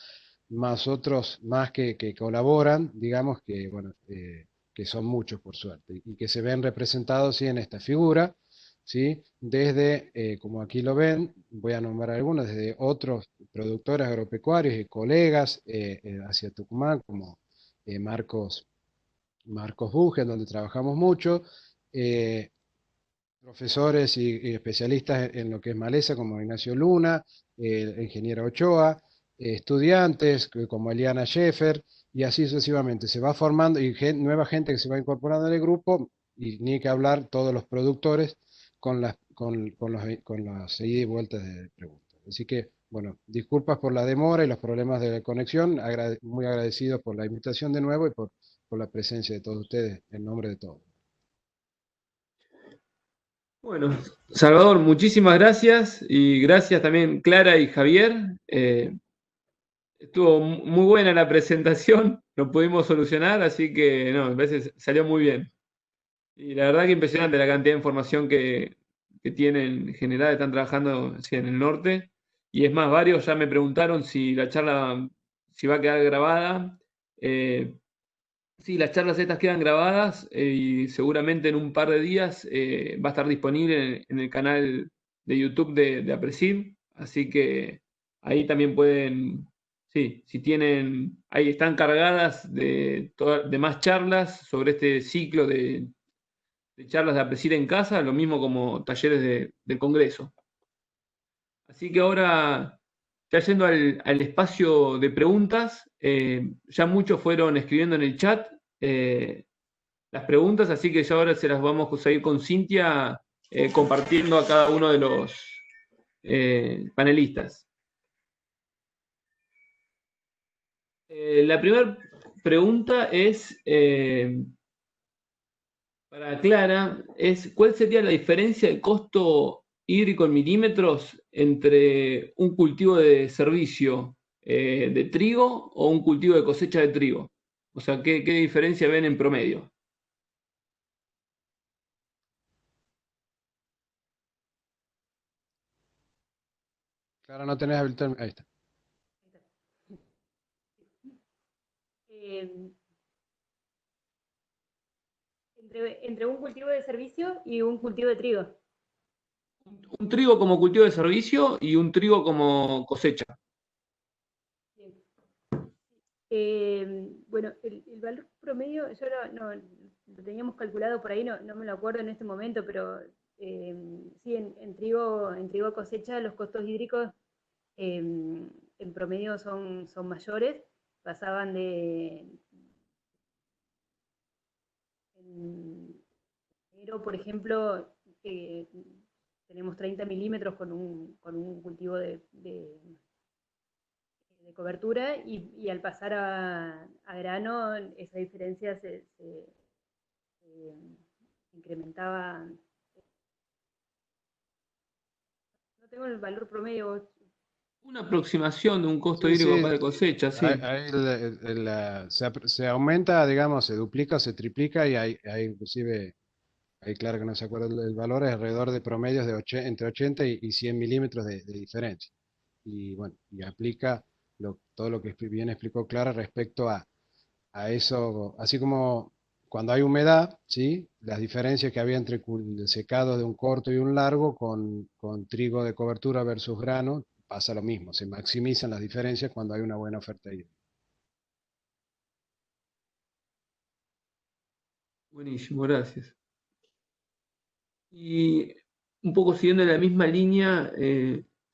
más otros más que colaboran, digamos que, bueno, que son muchos por suerte, y que se ven representados ¿sí? En esta figura, ¿sí? Desde, como aquí lo ven, voy a nombrar algunos, desde otros productores agropecuarios y colegas hacia Tucumán, como Marcos. Marcos Bugen, donde trabajamos mucho, eh, profesores y especialistas en lo que es maleza, como Ignacio Luna, el ingeniero Ochoa, estudiantes como Eliana Scheffer, y así sucesivamente. Se va formando y nueva gente que se va incorporando en el grupo, y ni que hablar todos los productores con las ida y vueltas de preguntas. Así que, bueno, disculpas por la demora y los problemas de conexión, muy agradecidos por la invitación de nuevo y por la presencia de todos ustedes, en nombre de todos. Bueno, Salvador, muchísimas gracias y gracias también Clara y Javier. Estuvo muy buena la presentación, lo pudimos solucionar, así que no, me parece que salió muy bien. Y la verdad que impresionante la cantidad de información que tienen en general, están trabajando sí, en el norte. Y es más, varios ya me preguntaron si la charla si va a quedar grabada. Sí, las charlas estas quedan grabadas y seguramente en un par de días va a estar disponible en el canal de YouTube de Apresid. Así que ahí también pueden, sí, si tienen, ahí están cargadas de más charlas sobre este ciclo de charlas de Apresid en casa, lo mismo como talleres del Congreso. Así que ahora, ya yendo al espacio de preguntas, ya muchos fueron escribiendo en el chat las preguntas, así que ya ahora se las vamos a ir con Cintia compartiendo a cada uno de los panelistas. La primera pregunta es para Clara, ¿cuál sería la diferencia de costo hídrico en milímetros entre un cultivo de servicio de trigo o un cultivo de cosecha de trigo? O sea, ¿qué diferencia ven en promedio? Claro, no tenés habilitado. Ahí está. Entre un cultivo de servicio y un cultivo de trigo. Un trigo como cultivo de servicio y un trigo como cosecha. Bueno, el valor promedio, yo lo teníamos calculado por ahí, no me lo acuerdo en este momento, pero sí, en trigo cosecha los costos hídricos en promedio son mayores, pasaban en enero, por ejemplo, tenemos 30 milímetros con un cultivo de cobertura y al pasar a grano esa diferencia se incrementaba. No tengo el valor promedio. Una aproximación de un costo Sí, hídrico sí, para cosecha, sí. ahí se aumenta, digamos, se duplica, se triplica y hay inclusive, ahí claro que no se acuerda el valor, es alrededor de promedios de entre 80 y 100 milímetros de diferencia. Y bueno, y aplica todo lo que bien explicó Clara respecto a eso, así como cuando hay humedad, ¿sí? Las diferencias que había entre el secado de un corto y un largo con trigo de cobertura versus grano, pasa lo mismo, se maximizan las diferencias cuando hay una buena oferta hídrica. Buenísimo, gracias. Y un poco siguiendo la misma línea,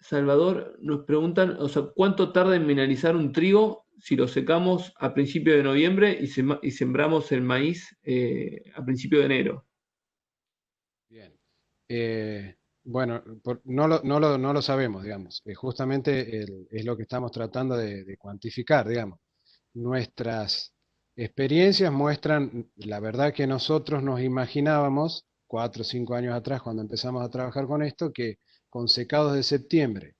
Salvador, nos preguntan, o sea, ¿cuánto tarda en mineralizar un trigo si lo secamos a principio de noviembre y sembramos el maíz a principio de enero? Bien. Bueno, no lo sabemos, digamos. Justamente es lo que estamos tratando de cuantificar, digamos. Nuestras experiencias muestran la verdad que nosotros nos imaginábamos 4 o 5 años atrás, cuando empezamos a trabajar con esto, que con secados de septiembre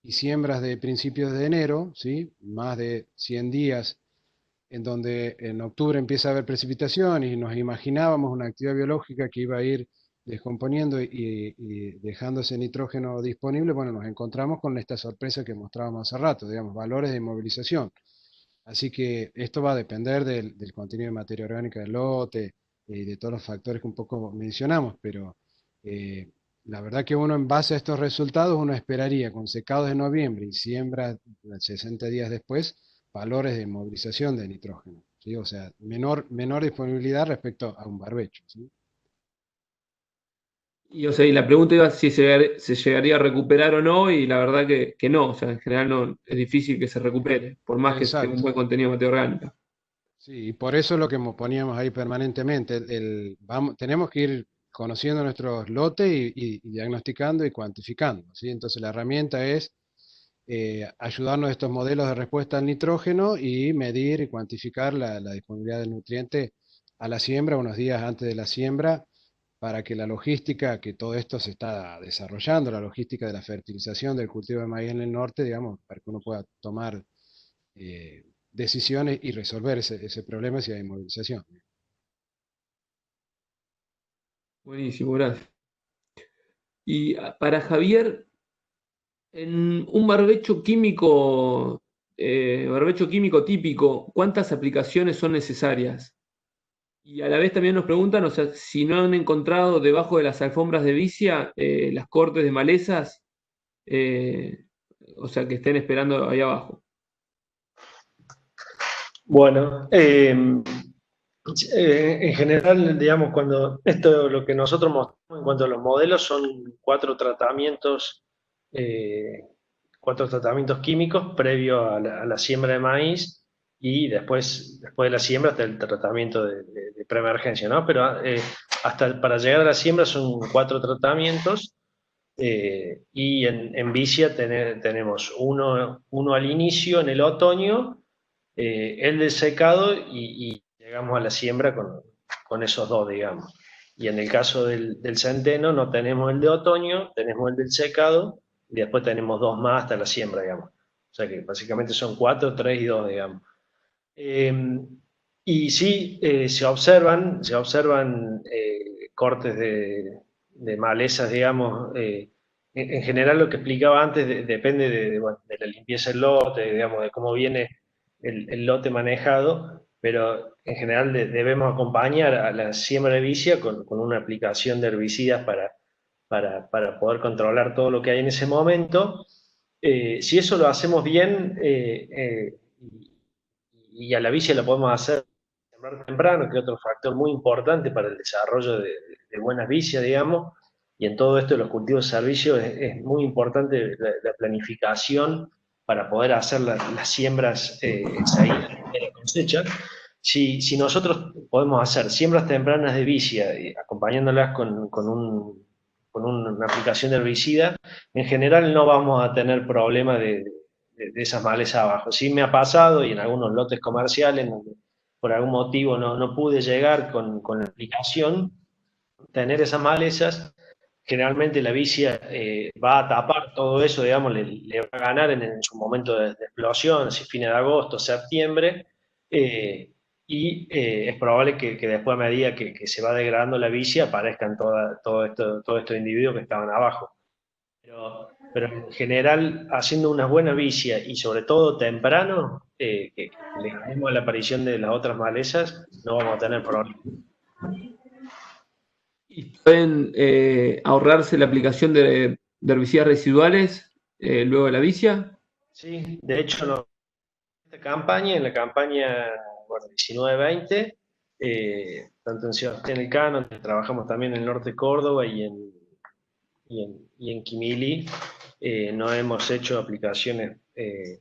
y siembras de principios de enero, ¿sí? Más de 100 días en donde en octubre empieza a haber precipitación y nos imaginábamos una actividad biológica que iba a ir descomponiendo y dejando ese nitrógeno disponible, bueno, nos encontramos con esta sorpresa que mostrábamos hace rato, digamos, valores de inmovilización. Así que esto va a depender del contenido de materia orgánica del lote y de todos los factores que un poco mencionamos, pero eh, la verdad que uno en base a estos resultados, uno esperaría con secados de noviembre y siembra 60 días después, valores de movilización de nitrógeno, ¿sí? O sea, menor disponibilidad respecto a un barbecho, ¿sí? Y, o sea, y la pregunta iba si se llegaría a recuperar o no, y la verdad que no, o sea, en general no, es difícil que se recupere, por más que tenga un Exacto. buen contenido de materia orgánica. Sí, y por eso es lo que poníamos ahí permanentemente. Tenemos que ir conociendo nuestros lotes y diagnosticando y cuantificando, ¿sí? Entonces la herramienta es ayudarnos a estos modelos de respuesta al nitrógeno y medir y cuantificar la disponibilidad del nutriente a la siembra, unos días antes de la siembra, para que la logística, que todo esto se está desarrollando, la logística de la fertilización del cultivo de maíz en el norte, digamos, para que uno pueda tomar decisiones y resolver ese problema si hay movilización. Buenísimo, gracias. Y para Javier, en un barbecho químico típico, ¿cuántas aplicaciones son necesarias? Y a la vez también nos preguntan, o sea, si no han encontrado debajo de las alfombras de vicia las cortes de malezas, eh, o sea, que estén esperando ahí abajo. Bueno, en general, digamos, cuando esto lo que nosotros mostramos en cuanto a los modelos son 4 tratamientos químicos previo a la siembra de maíz y después de la siembra hasta el tratamiento de preemergencia, ¿no? Pero hasta para llegar a la siembra son 4 tratamientos y en vicia tenemos uno al inicio, en el otoño, el del secado y llegamos a la siembra con esos dos, digamos. Y en el caso del centeno no tenemos el de otoño, tenemos el del secado y después tenemos dos más hasta la siembra, digamos. O sea que básicamente son 4, 3 y 2, digamos. Y sí, se observan cortes de malezas, digamos. En general lo que explicaba antes depende bueno, de la limpieza del lote, digamos, de cómo viene el lote manejado, pero en general debemos acompañar a la siembra de vicia con una aplicación de herbicidas para poder controlar todo lo que hay en ese momento. Si eso lo hacemos bien y a la vicia la podemos hacer sembrar temprano, que es otro factor muy importante para el desarrollo de buenas vicias, digamos, y en todo esto de los cultivos de servicio es muy importante la planificación para poder hacer las siembras seguidas de la cosecha. Si nosotros podemos hacer siembras tempranas de vicia, acompañándolas con una aplicación de herbicida, en general no vamos a tener problemas de esas malezas abajo. Sí me ha pasado, y en algunos lotes comerciales, donde por algún motivo no pude llegar con la aplicación, tener esas malezas, generalmente la vicia va a tapar todo eso, digamos, le va a ganar en su momento de explosión, si fines de agosto, septiembre, es probable que después, a medida que se va degradando la vicia, aparezcan todos estos individuos que estaban abajo. Pero en general, haciendo una buena vicia y sobre todo temprano, que le ganemos a la aparición de las otras malezas, no vamos a tener problemas. ¿Y pueden ahorrarse la aplicación de herbicidas residuales luego de la vicia? Sí, de hecho, en la campaña, bueno, 19-20, tanto en Sebastián Elcano, donde trabajamos también en el norte de Córdoba y en Quimili, no hemos hecho aplicaciones de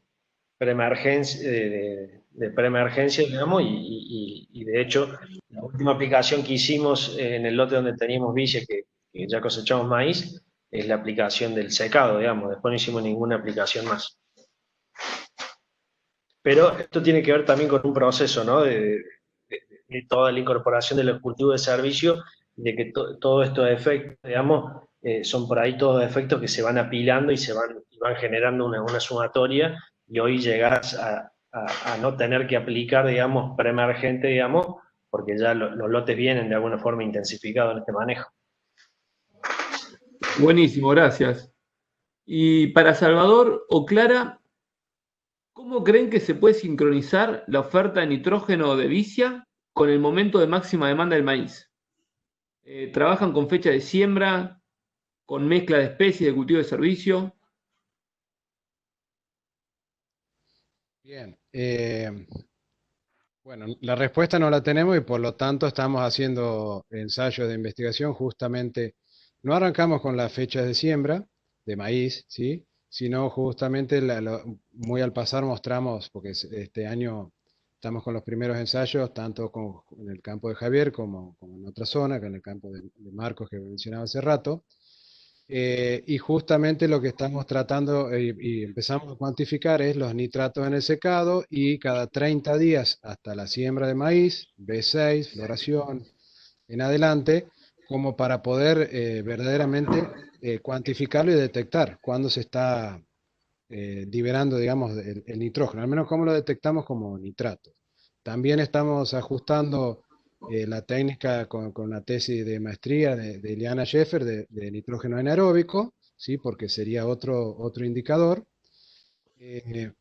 preemergencia, digamos, y de hecho, la última aplicación que hicimos en el lote donde teníamos vicia, que ya cosechamos maíz, es la aplicación del secado, digamos, después no hicimos ninguna aplicación más. Pero esto tiene que ver también con un proceso, ¿no? De toda la incorporación de los cultivos de servicio, de que todos estos efectos, digamos, son por ahí todos efectos que se van apilando y van generando una sumatoria, y hoy llegás a no tener que aplicar, digamos, preemergente, digamos, porque ya los lotes vienen de alguna forma intensificados en este manejo. Buenísimo, gracias. Y para Salvador o Clara, ¿cómo creen que se puede sincronizar la oferta de nitrógeno de vicia con el momento de máxima demanda del maíz? ¿Trabajan con fecha de siembra, con mezcla de especies de cultivo de servicio? Bien. Bueno, la respuesta no la tenemos y por lo tanto estamos haciendo ensayos de investigación. Justamente no arrancamos con las fechas de siembra de maíz, ¿sí? Sino justamente muy al pasar mostramos, porque este año estamos con los primeros ensayos, tanto en el campo de Javier como en otra zona, que en el campo de Marcos que mencionaba hace rato. Y justamente lo que estamos tratando y empezamos a cuantificar es los nitratos en el secado, y cada 30 días hasta la siembra de maíz, B6, floración en adelante, como para poder verdaderamente cuantificarlo y detectar cuándo se está liberando, digamos, el nitrógeno, al menos cómo lo detectamos como nitrato. También estamos ajustando la técnica con la tesis de maestría de Iliana Scheffer de nitrógeno anaeróbico, ¿sí? Porque sería otro indicador.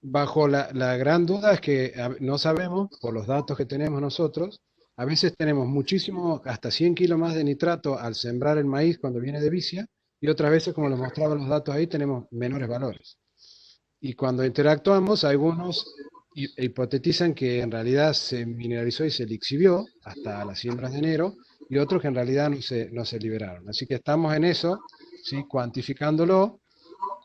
Bajo la gran duda es que no sabemos, por los datos que tenemos nosotros, a veces tenemos muchísimo, hasta 100 kilos más de nitrato al sembrar el maíz cuando viene de vicia, y otras veces, como les mostraban los datos ahí, tenemos menores valores. Y cuando interactuamos, algunos hipotetizan que en realidad se mineralizó y se lixivió hasta las siembras de enero, y otros que en realidad no se liberaron. Así que estamos en eso, ¿sí? Cuantificándolo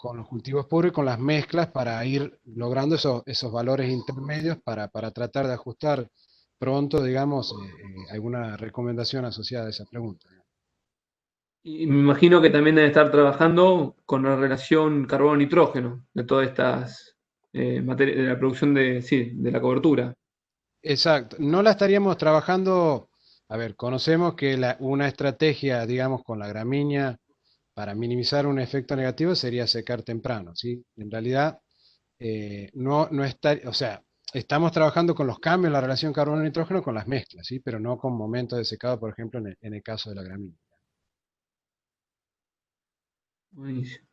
con los cultivos puros y con las mezclas para ir logrando esos valores intermedios para tratar de ajustar pronto, digamos, alguna recomendación asociada a esa pregunta. Y me imagino que también deben estar trabajando con la relación carbono-nitrógeno de todas estas materias, de la producción de la cobertura. Exacto, no la estaríamos trabajando, a ver, conocemos que una estrategia, digamos, con la gramínea para minimizar un efecto negativo sería secar temprano, ¿sí? En realidad, no está, o sea, estamos trabajando con los cambios en la relación carbono-nitrógeno con las mezclas, ¿sí? Pero no con momentos de secado, por ejemplo, en el caso de la gramínea. Buenísimo.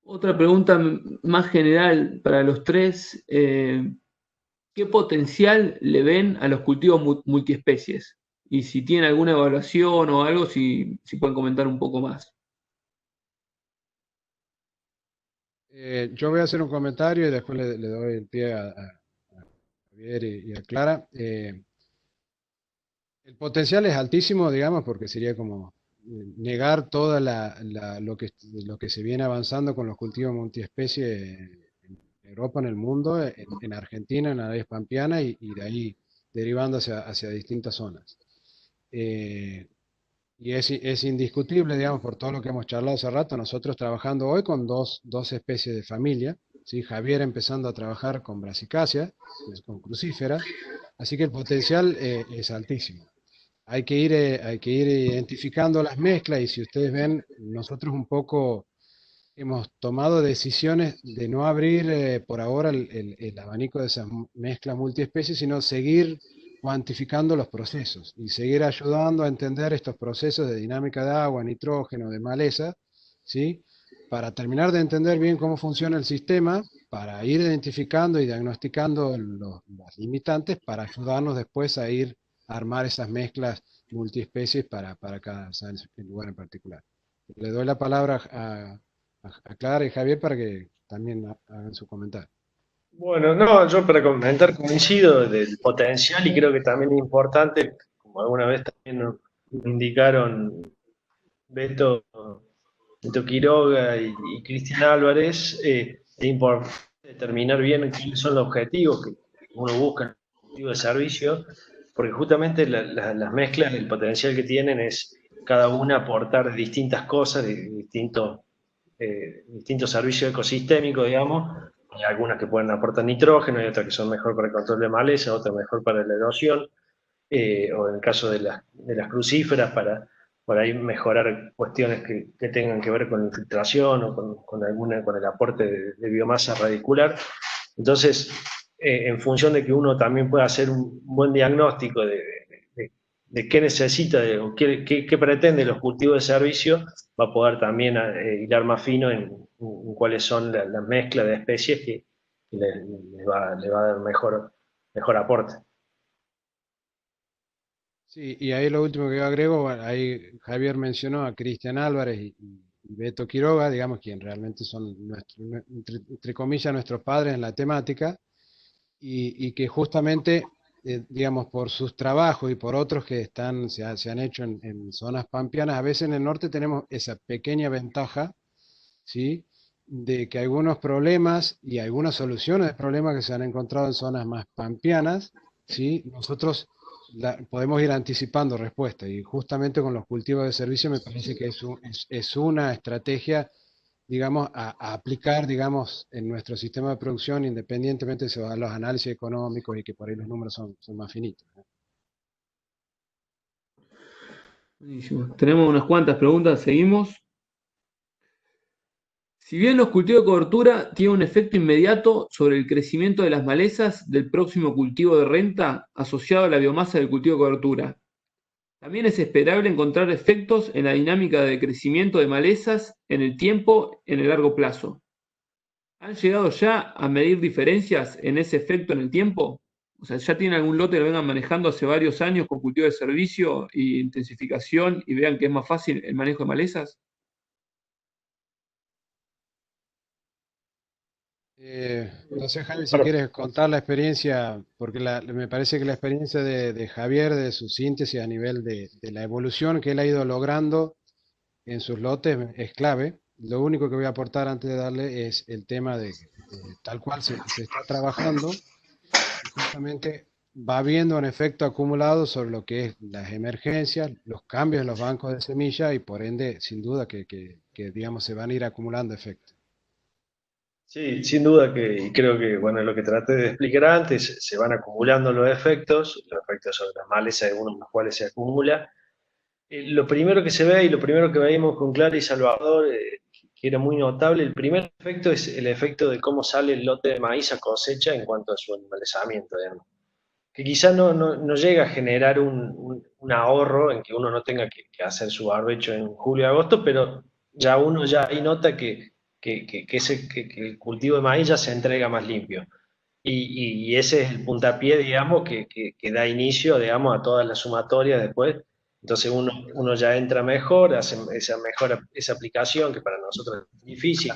Otra pregunta más general para los tres. ¿Qué potencial le ven a los cultivos multiespecies? Y si tienen alguna evaluación o algo, si pueden comentar un poco más. Yo voy a hacer un comentario y después le doy el pie a Javier y a Clara. El potencial es altísimo, digamos, porque sería como negar toda lo que se viene avanzando con los cultivos multiespecie en Europa, en el mundo, en Argentina, en la área pampeana y de ahí derivando hacia distintas zonas. Eh, y es indiscutible, digamos, por todo lo que hemos charlado hace rato, nosotros trabajando hoy con dos especies de familia, ¿sí? Javier empezando a trabajar con Brassicacia, con crucífera, así que el potencial es altísimo. Hay que ir identificando las mezclas y si ustedes ven, nosotros un poco hemos tomado decisiones de no abrir por ahora el abanico de esas mezclas multiespecies, sino seguir cuantificando los procesos y seguir ayudando a entender estos procesos de dinámica de agua, nitrógeno, de maleza, ¿sí? Para terminar de entender bien cómo funciona el sistema, para ir identificando y diagnosticando los limitantes, para ayudarnos después a ir a armar esas mezclas multiespecies para cada lugar en particular. Le doy la palabra a Clara y Javier para que también hagan su comentario. Bueno, no, yo para comentar coincido del potencial y creo que también es importante, como alguna vez también nos indicaron Beto, Beto Quiroga y Cristian Álvarez, es importante determinar bien cuáles son los objetivos que uno busca en el objetivo de servicio, porque justamente las mezclas, el potencial que tienen es cada una aportar distintas cosas, distintos servicios ecosistémicos, digamos. Hay algunas que pueden aportar nitrógeno, hay otras que son mejor para el control de maleza, otras mejor para la erosión, o en el caso de las crucíferas, para por ahí mejorar cuestiones que tengan que ver con infiltración o con el aporte de biomasa radicular. Entonces, en función de que uno también pueda hacer un buen diagnóstico de qué necesita o qué pretende los cultivos de servicio, va a poder también hilar más fino en cuáles son las mezclas de especies que le va a dar mejor aporte. Sí, y ahí lo último que yo agrego, bueno, ahí Javier mencionó a Cristian Álvarez y Beto Quiroga, digamos, quien realmente son, entre comillas, nuestros padres en la temática, y que justamente, digamos, por sus trabajos y por otros que se han hecho en zonas pampeanas, a veces en el norte tenemos esa pequeña ventaja, ¿sí? De que algunos problemas y algunas soluciones de problemas que se han encontrado en zonas más pampeanas, ¿sí? Nosotros podemos ir anticipando respuestas y justamente con los cultivos de servicio me parece que es una estrategia, digamos, a aplicar, digamos, en nuestro sistema de producción independientemente de si los análisis económicos y que por ahí los números son más finitos, ¿no? Buenísimo. Tenemos unas cuantas preguntas, seguimos. Si bien los cultivos de cobertura tienen un efecto inmediato sobre el crecimiento de las malezas del próximo cultivo de renta asociado a la biomasa del cultivo de cobertura, también es esperable encontrar efectos en la dinámica de crecimiento de malezas en el tiempo en el largo plazo. ¿Han llegado ya a medir diferencias en ese efecto en el tiempo? O sea, ¿ya tienen algún lote que lo vengan manejando hace varios años con cultivo de servicio e intensificación y vean que es más fácil el manejo de malezas? No sé, Javi, si Bueno, quieres contar la experiencia, porque me parece que la experiencia de Javier, de su síntesis a nivel de la evolución que él ha ido logrando en sus lotes es clave. Lo único que voy a aportar antes de darle es el tema de tal cual se está trabajando y justamente va viendo un efecto acumulado sobre lo que es las emergencias, los cambios en los bancos de semilla y por ende, sin duda digamos, se van a ir acumulando efectos. sí, sin duda que y creo que, bueno, lo que traté de explicar antes, se van acumulando los efectos sobre las malezas de uno de los cuales se acumula. Lo primero que se ve y lo primero que veíamos con Clara y Salvador, que era muy notable, el primer efecto es el efecto de cómo sale el lote de maíz a cosecha en cuanto a su animalizamiento, digamos. Que quizás no llega a generar un ahorro en que uno no tenga que hacer su barbecho en julio y agosto, pero ya uno ya ahí nota que el cultivo de maíz ya se entrega más limpio. Y ese es el puntapié, digamos, que da inicio, digamos, a toda la sumatoria después. Entonces uno ya entra mejor, hace esa aplicación que para nosotros es difícil,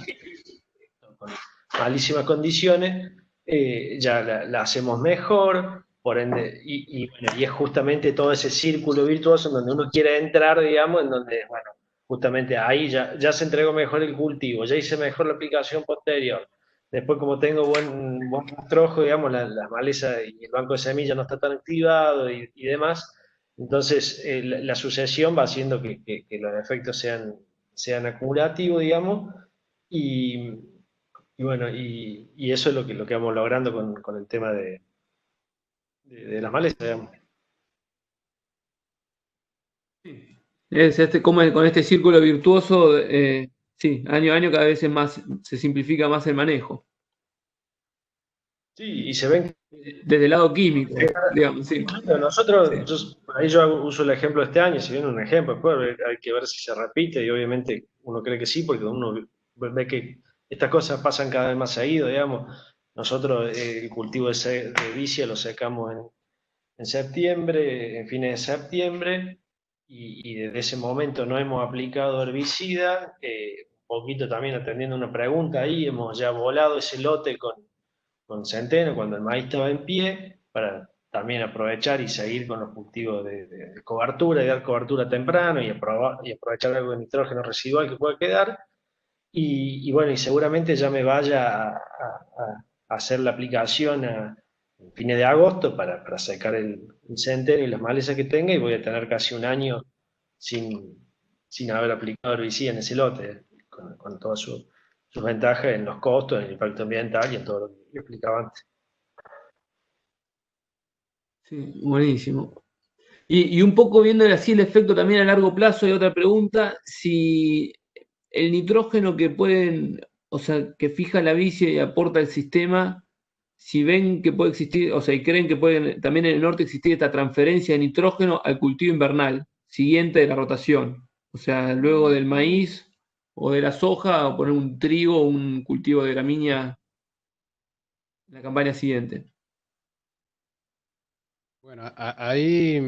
con malísimas condiciones, ya la hacemos mejor, por ende, bueno, y es justamente todo ese círculo virtuoso en donde uno quiere entrar, digamos, en donde, bueno, justamente ahí ya se entregó mejor el cultivo, ya hice mejor la aplicación posterior. Después, como tengo buen rastrojo, digamos, la maleza y el banco de semillas no está tan activado y demás, entonces la sucesión va haciendo que los efectos sean acumulativos, digamos, y, y bueno, y eso es lo que vamos logrando con el tema de las malezas, digamos. Es como con este círculo virtuoso, sí, año a año cada vez se simplifica más el manejo. Sí, y se ven. Desde el lado químico, digamos, sí. Nosotros, ahí yo uso el ejemplo de este año, si bien un ejemplo, después hay que ver si se repite, y obviamente uno cree que sí, porque uno ve que estas cosas pasan cada vez más seguido, digamos. Nosotros el cultivo de vicia lo secamos en septiembre, en fines de septiembre, y desde ese momento no hemos aplicado herbicida, un poquito también atendiendo una pregunta ahí, hemos ya volado ese lote con centeno cuando el maíz estaba en pie, para también aprovechar y seguir con los cultivos de cobertura y dar cobertura temprano y aprovechar algo de nitrógeno residual que pueda quedar. Y bueno, y seguramente ya me vaya a hacer la aplicación a fines de agosto para secar el centeno y las malezas que tenga, y voy a tener casi un año sin haber aplicado herbicida en ese lote, con todas sus ventajas en los costos, en el impacto ambiental y en todo lo que explicaba antes. Sí, buenísimo. Y un poco viendo así el efecto también a largo plazo, hay otra pregunta, si el nitrógeno que pueden, o sea, que fija la vicia y aporta el sistema, si ven que puede existir, o sea, y creen que puede también en el norte existir esta transferencia de nitrógeno al cultivo invernal, siguiente de la rotación. O sea, luego del maíz o de la soja, o poner un trigo o un cultivo de gramínea en la campaña siguiente. Bueno, ahí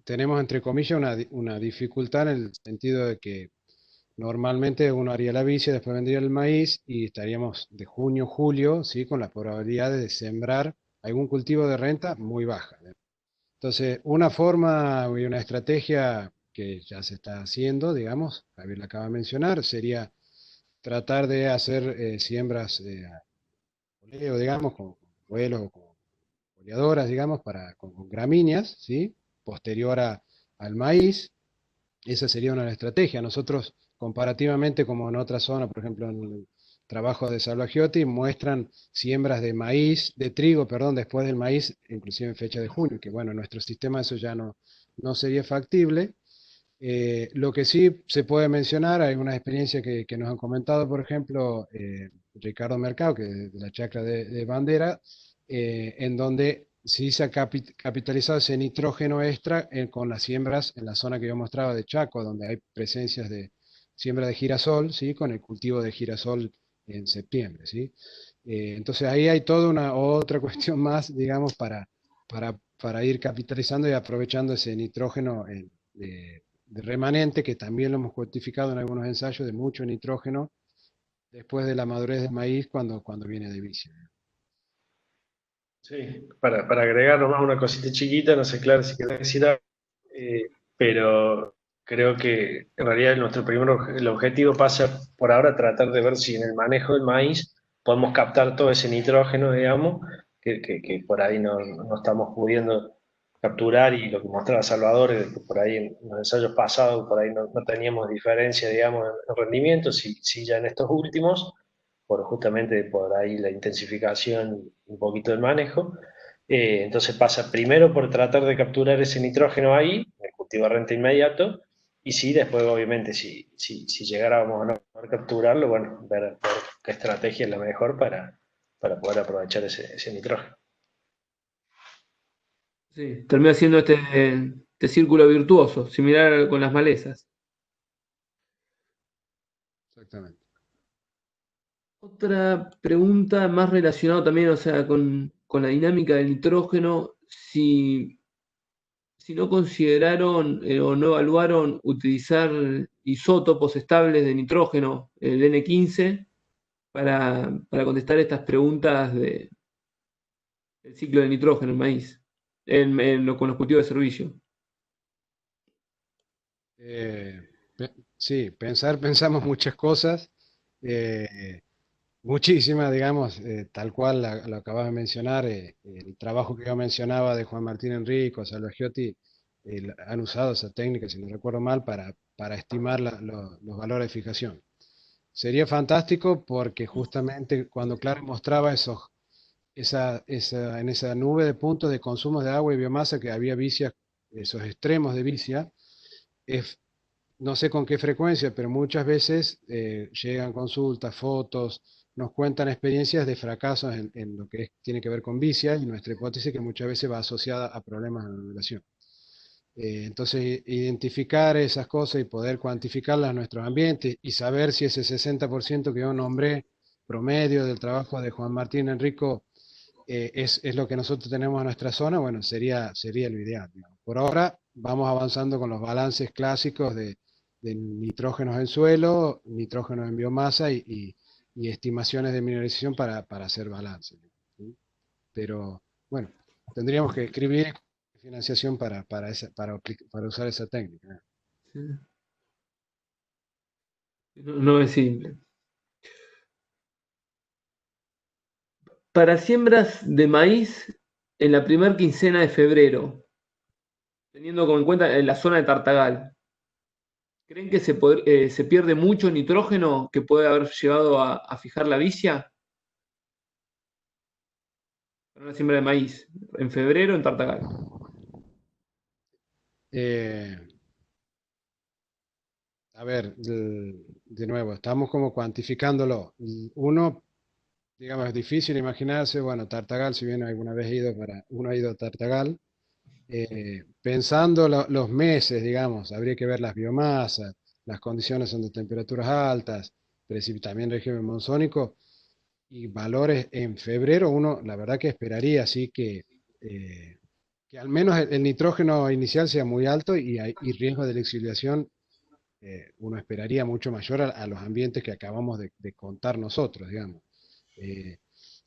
tenemos entre comillas una dificultad en el sentido de que normalmente uno haría la vicia, después vendría el maíz y estaríamos de junio, julio, ¿sí? Con las probabilidades de sembrar algún cultivo de renta muy baja. Entonces, una forma y una estrategia que ya se está haciendo, digamos, Javier la acaba de mencionar, sería tratar de hacer siembras a poleo, digamos, con vuelos o con foliadoras, digamos, con gramíneas, ¿sí? Posterior al maíz. Esa sería una estrategia. Nosotros, comparativamente como en otra zona, por ejemplo, en el trabajo de Salvagiotti, muestran siembras de maíz, de trigo, perdón, después del maíz, inclusive en fecha de junio, que bueno, en nuestro sistema eso ya no sería factible. Lo que sí se puede mencionar, hay una experiencia que nos han comentado, por ejemplo, Ricardo Mercado, que es de la chacra de Bandera, en donde sí se ha capitalizado ese nitrógeno extra con las siembras en la zona que yo mostraba de Chaco, donde hay presencias de siembra de girasol, ¿sí? Con el cultivo de girasol en septiembre, ¿sí? Entonces ahí hay toda una otra cuestión más, digamos, para ir capitalizando y aprovechando ese nitrógeno de remanente, que también lo hemos cuantificado en algunos ensayos, de mucho nitrógeno después de la madurez del maíz cuando viene de vicia. Sí, para agregar nomás una cosita chiquita, no sé, claro, si querés decir algo, pero creo que en realidad el objetivo pasa por ahora tratar de ver si en el manejo del maíz podemos captar todo ese nitrógeno, digamos, que por ahí no estamos pudiendo capturar, y lo que mostraba Salvador, es que por ahí en los ensayos pasados, por ahí no teníamos diferencia, digamos, en rendimiento, sí ya en estos últimos, justamente por ahí la intensificación un poquito del manejo. Entonces pasa primero por tratar de capturar ese nitrógeno ahí, en el cultivo de renta inmediato, y sí, después obviamente si llegáramos a no poder capturarlo, bueno, ver qué estrategia es la mejor para poder aprovechar ese nitrógeno. Sí, termina siendo este círculo virtuoso, similar con las malezas. Exactamente. Otra pregunta más relacionada también, o sea, con la dinámica del nitrógeno, si no consideraron o no evaluaron utilizar isótopos estables de nitrógeno, el N15, para contestar estas preguntas del ciclo del nitrógeno en maíz, con los cultivos de servicio. Sí, pensamos muchas cosas, muchísimas, digamos, tal cual lo acabas de mencionar, el trabajo que yo mencionaba de Juan Martín Enrico, Salva Giotti, han usado esa técnica, si no recuerdo mal, para estimar los valores de fijación. Sería fantástico porque justamente cuando Clara mostraba en esa nube de puntos de consumo de agua y biomasa que había vicias, esos extremos de vicia, es, no sé con qué frecuencia, pero muchas veces llegan consultas, fotos, nos cuentan experiencias de fracasos en lo que tiene que ver con vicia y nuestra hipótesis que muchas veces va asociada a problemas de la nivelación. Entonces, identificar esas cosas y poder cuantificarlas en nuestros ambientes y saber si ese 60% que yo nombré promedio del trabajo de Juan Martín Enrico es lo que nosotros tenemos en nuestra zona, bueno, sería lo ideal, digamos. Por ahora vamos avanzando con los balances clásicos de nitrógenos en suelo, nitrógenos en biomasa y estimaciones de mineralización para hacer balance, ¿sí? Pero bueno, tendríamos que escribir financiación para usar esa técnica. No es simple. Para siembras de maíz en la primera quincena de febrero, teniendo como en cuenta en la zona de Tartagal, ¿creen que se pierde mucho nitrógeno que puede haber llevado a fijar la vicia para una siembra de maíz en febrero en Tartagal? Eh, a ver, de nuevo, estamos como cuantificándolo. Uno, digamos, es difícil imaginarse, bueno, Tartagal, si bien alguna vez uno ha ido a Tartagal, pensando los meses, digamos, habría que ver las biomasas, las condiciones son de temperaturas altas, también régimen monzónico, y valores en febrero, uno la verdad que esperaría, así que al menos el nitrógeno inicial sea muy alto y riesgo de exiliación uno esperaría mucho mayor a los ambientes que acabamos de contar nosotros, digamos. Eh,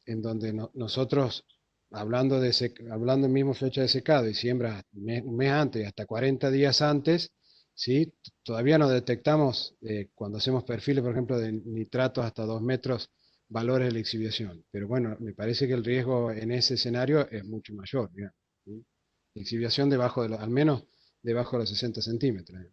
en donde nosotros, hablando en mismo fecha de secado y siembra un mes antes, hasta 40 días antes, ¿sí? Todavía no detectamos, cuando hacemos perfiles, por ejemplo, de nitratos hasta 2 metros, valores de la exhibición. Pero bueno, me parece que el riesgo en ese escenario es mucho mayor, digamos, ¿sí? Exhibición al menos debajo de los 60 centímetros.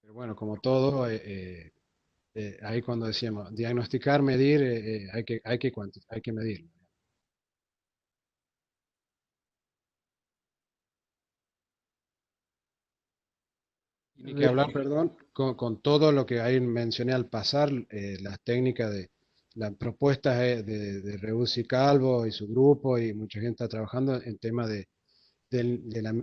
Pero bueno, como todo, ahí cuando decíamos diagnosticar, medir, hay que medirlo. Y ni que hablar, perdón, con todo lo que ahí mencioné al pasar, las técnicas las propuestas de Reus y Calvo y su grupo, y mucha gente está trabajando en tema del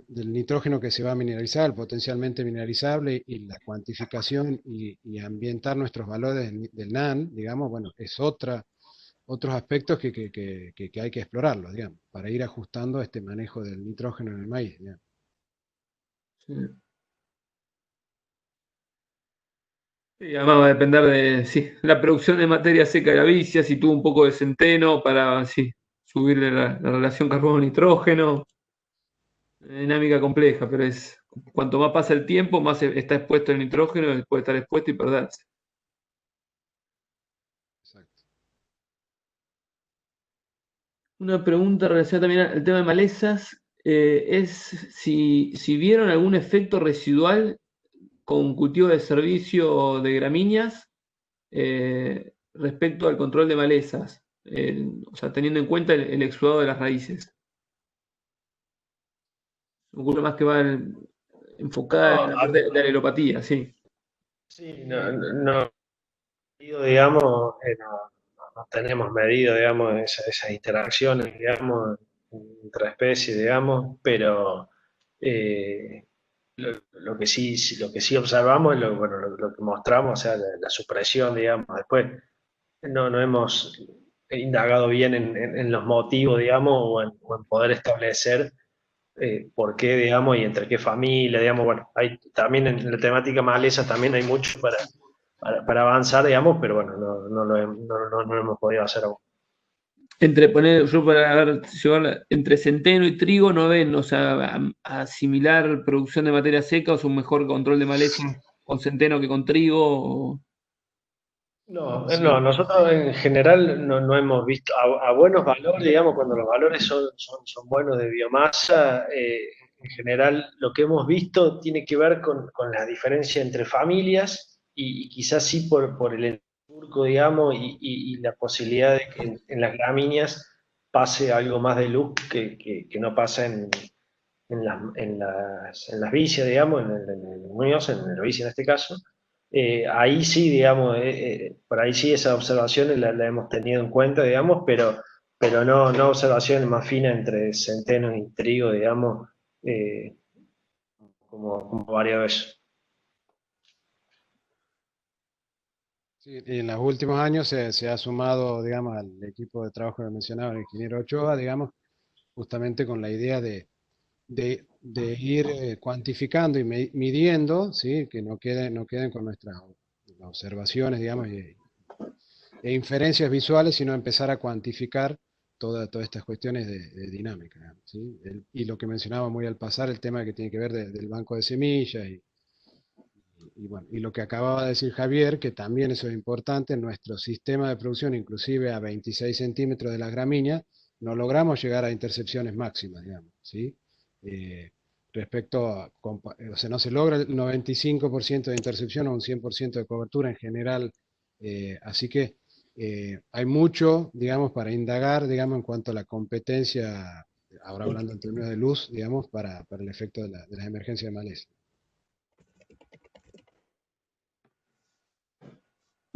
nitrógeno que se va a mineralizar, potencialmente mineralizable, y la cuantificación y ambientar nuestros valores del NAN, digamos, bueno, es otros aspectos que hay que explorarlos, digamos, para ir ajustando este manejo del nitrógeno en el maíz, digamos. Sí. Y además va a depender de sí, la producción de materia seca de la vicia, si tuvo un poco de centeno para sí, subirle la relación carbono-nitrógeno. Dinámica compleja, pero es cuanto más pasa el tiempo, más está expuesto el nitrógeno, puede estar expuesto y perderse. Exacto. Una pregunta relacionada también al tema de malezas es si vieron algún efecto residual con cultivo de servicio de gramíneas respecto al control de malezas, o sea, teniendo en cuenta el exudado de las raíces. Ocurre más que va enfocada en la parte de alelopatía, sí. Sí, no, digamos, no tenemos medido, digamos, esas interacciones, digamos, entre especies, digamos, pero lo que sí observamos es bueno, lo que mostramos, o sea, la supresión, digamos, después no hemos indagado bien en los motivos, digamos, o en poder establecer por qué, digamos, y entre qué familia, digamos, bueno, hay también en la temática maleza también hay mucho para avanzar, digamos, pero bueno, no lo hemos podido hacer aún. Yo para ver, entre centeno y trigo, ¿no ven? O sea, asimilar producción de materia seca o es un mejor control de maleza con centeno que con trigo. No, Sí, nosotros en general no hemos visto a buenos valores, digamos, cuando los valores son buenos de biomasa, en general lo que hemos visto tiene que ver con la diferencia entre familias y quizás sí por el surco, digamos, y la posibilidad de que en las gramíneas pase algo más de luz que no pasa en las vicias, digamos, en el vicio en este caso. Ahí sí, digamos, por ahí sí esas observaciones las hemos tenido en cuenta, digamos, pero no observaciones más finas entre centenos y trigo, digamos, eh, como varias veces. sí, y en los últimos años se ha sumado, digamos, al equipo de trabajo que mencionaba el ingeniero Ochoa, digamos, justamente con la idea de ir cuantificando y midiendo, ¿sí? Que no queden con nuestras observaciones, digamos, e inferencias visuales, sino empezar a cuantificar todas estas cuestiones de dinámica, digamos, ¿sí? Y lo que mencionaba muy al pasar, el tema que tiene que ver del banco de semillas bueno, y lo que acababa de decir Javier, que también eso es importante, nuestro sistema de producción, inclusive a 26 centímetros de la gramínea, no logramos llegar a intercepciones máximas, digamos, ¿sí? Eh, respecto o sea, no se logra el 95% de intercepción o un 100% de cobertura en general, así que hay mucho, digamos, para indagar, digamos, en cuanto a la competencia, ahora hablando en términos de luz, digamos, para el efecto de las emergencias de maleza.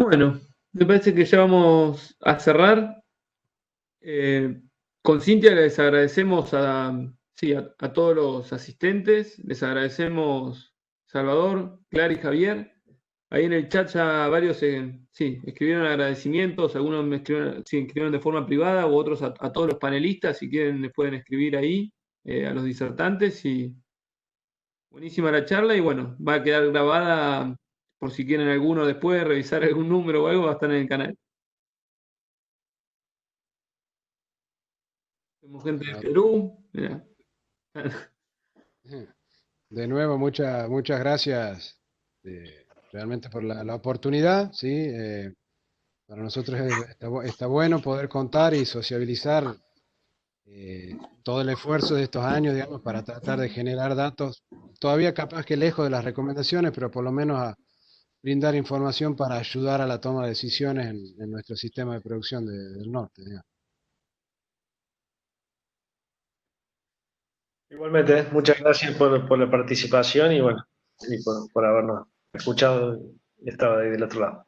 Bueno, me parece que ya vamos a cerrar. Con Cintia les agradecemos sí, a todos los asistentes, les agradecemos Salvador, Clara y Javier. Ahí en el chat ya varios sí, escribieron agradecimientos, algunos me escribieron, sí, escribieron de forma privada, u otros a todos los panelistas, si quieren les pueden escribir ahí, a los disertantes. Y buenísima la charla y bueno, va a quedar grabada por si quieren alguno después revisar algún número o algo, va a estar en el canal. Tenemos gente de Perú, mirá. De nuevo, muchas gracias realmente por la oportunidad, ¿sí? Para nosotros está bueno poder contar y sociabilizar todo el esfuerzo de estos años, digamos, para tratar de generar datos, todavía capaz que lejos de las recomendaciones, pero por lo menos a brindar información para ayudar a la toma de decisiones en nuestro sistema de producción del norte, digamos. Igualmente, muchas gracias por la participación y bueno, y por habernos escuchado y estado ahí del otro lado.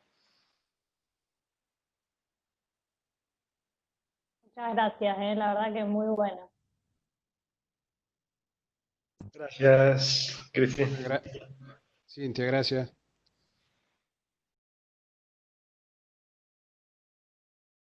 Muchas gracias, la verdad que es muy bueno. Gracias, Cristian. Cintia, gracias.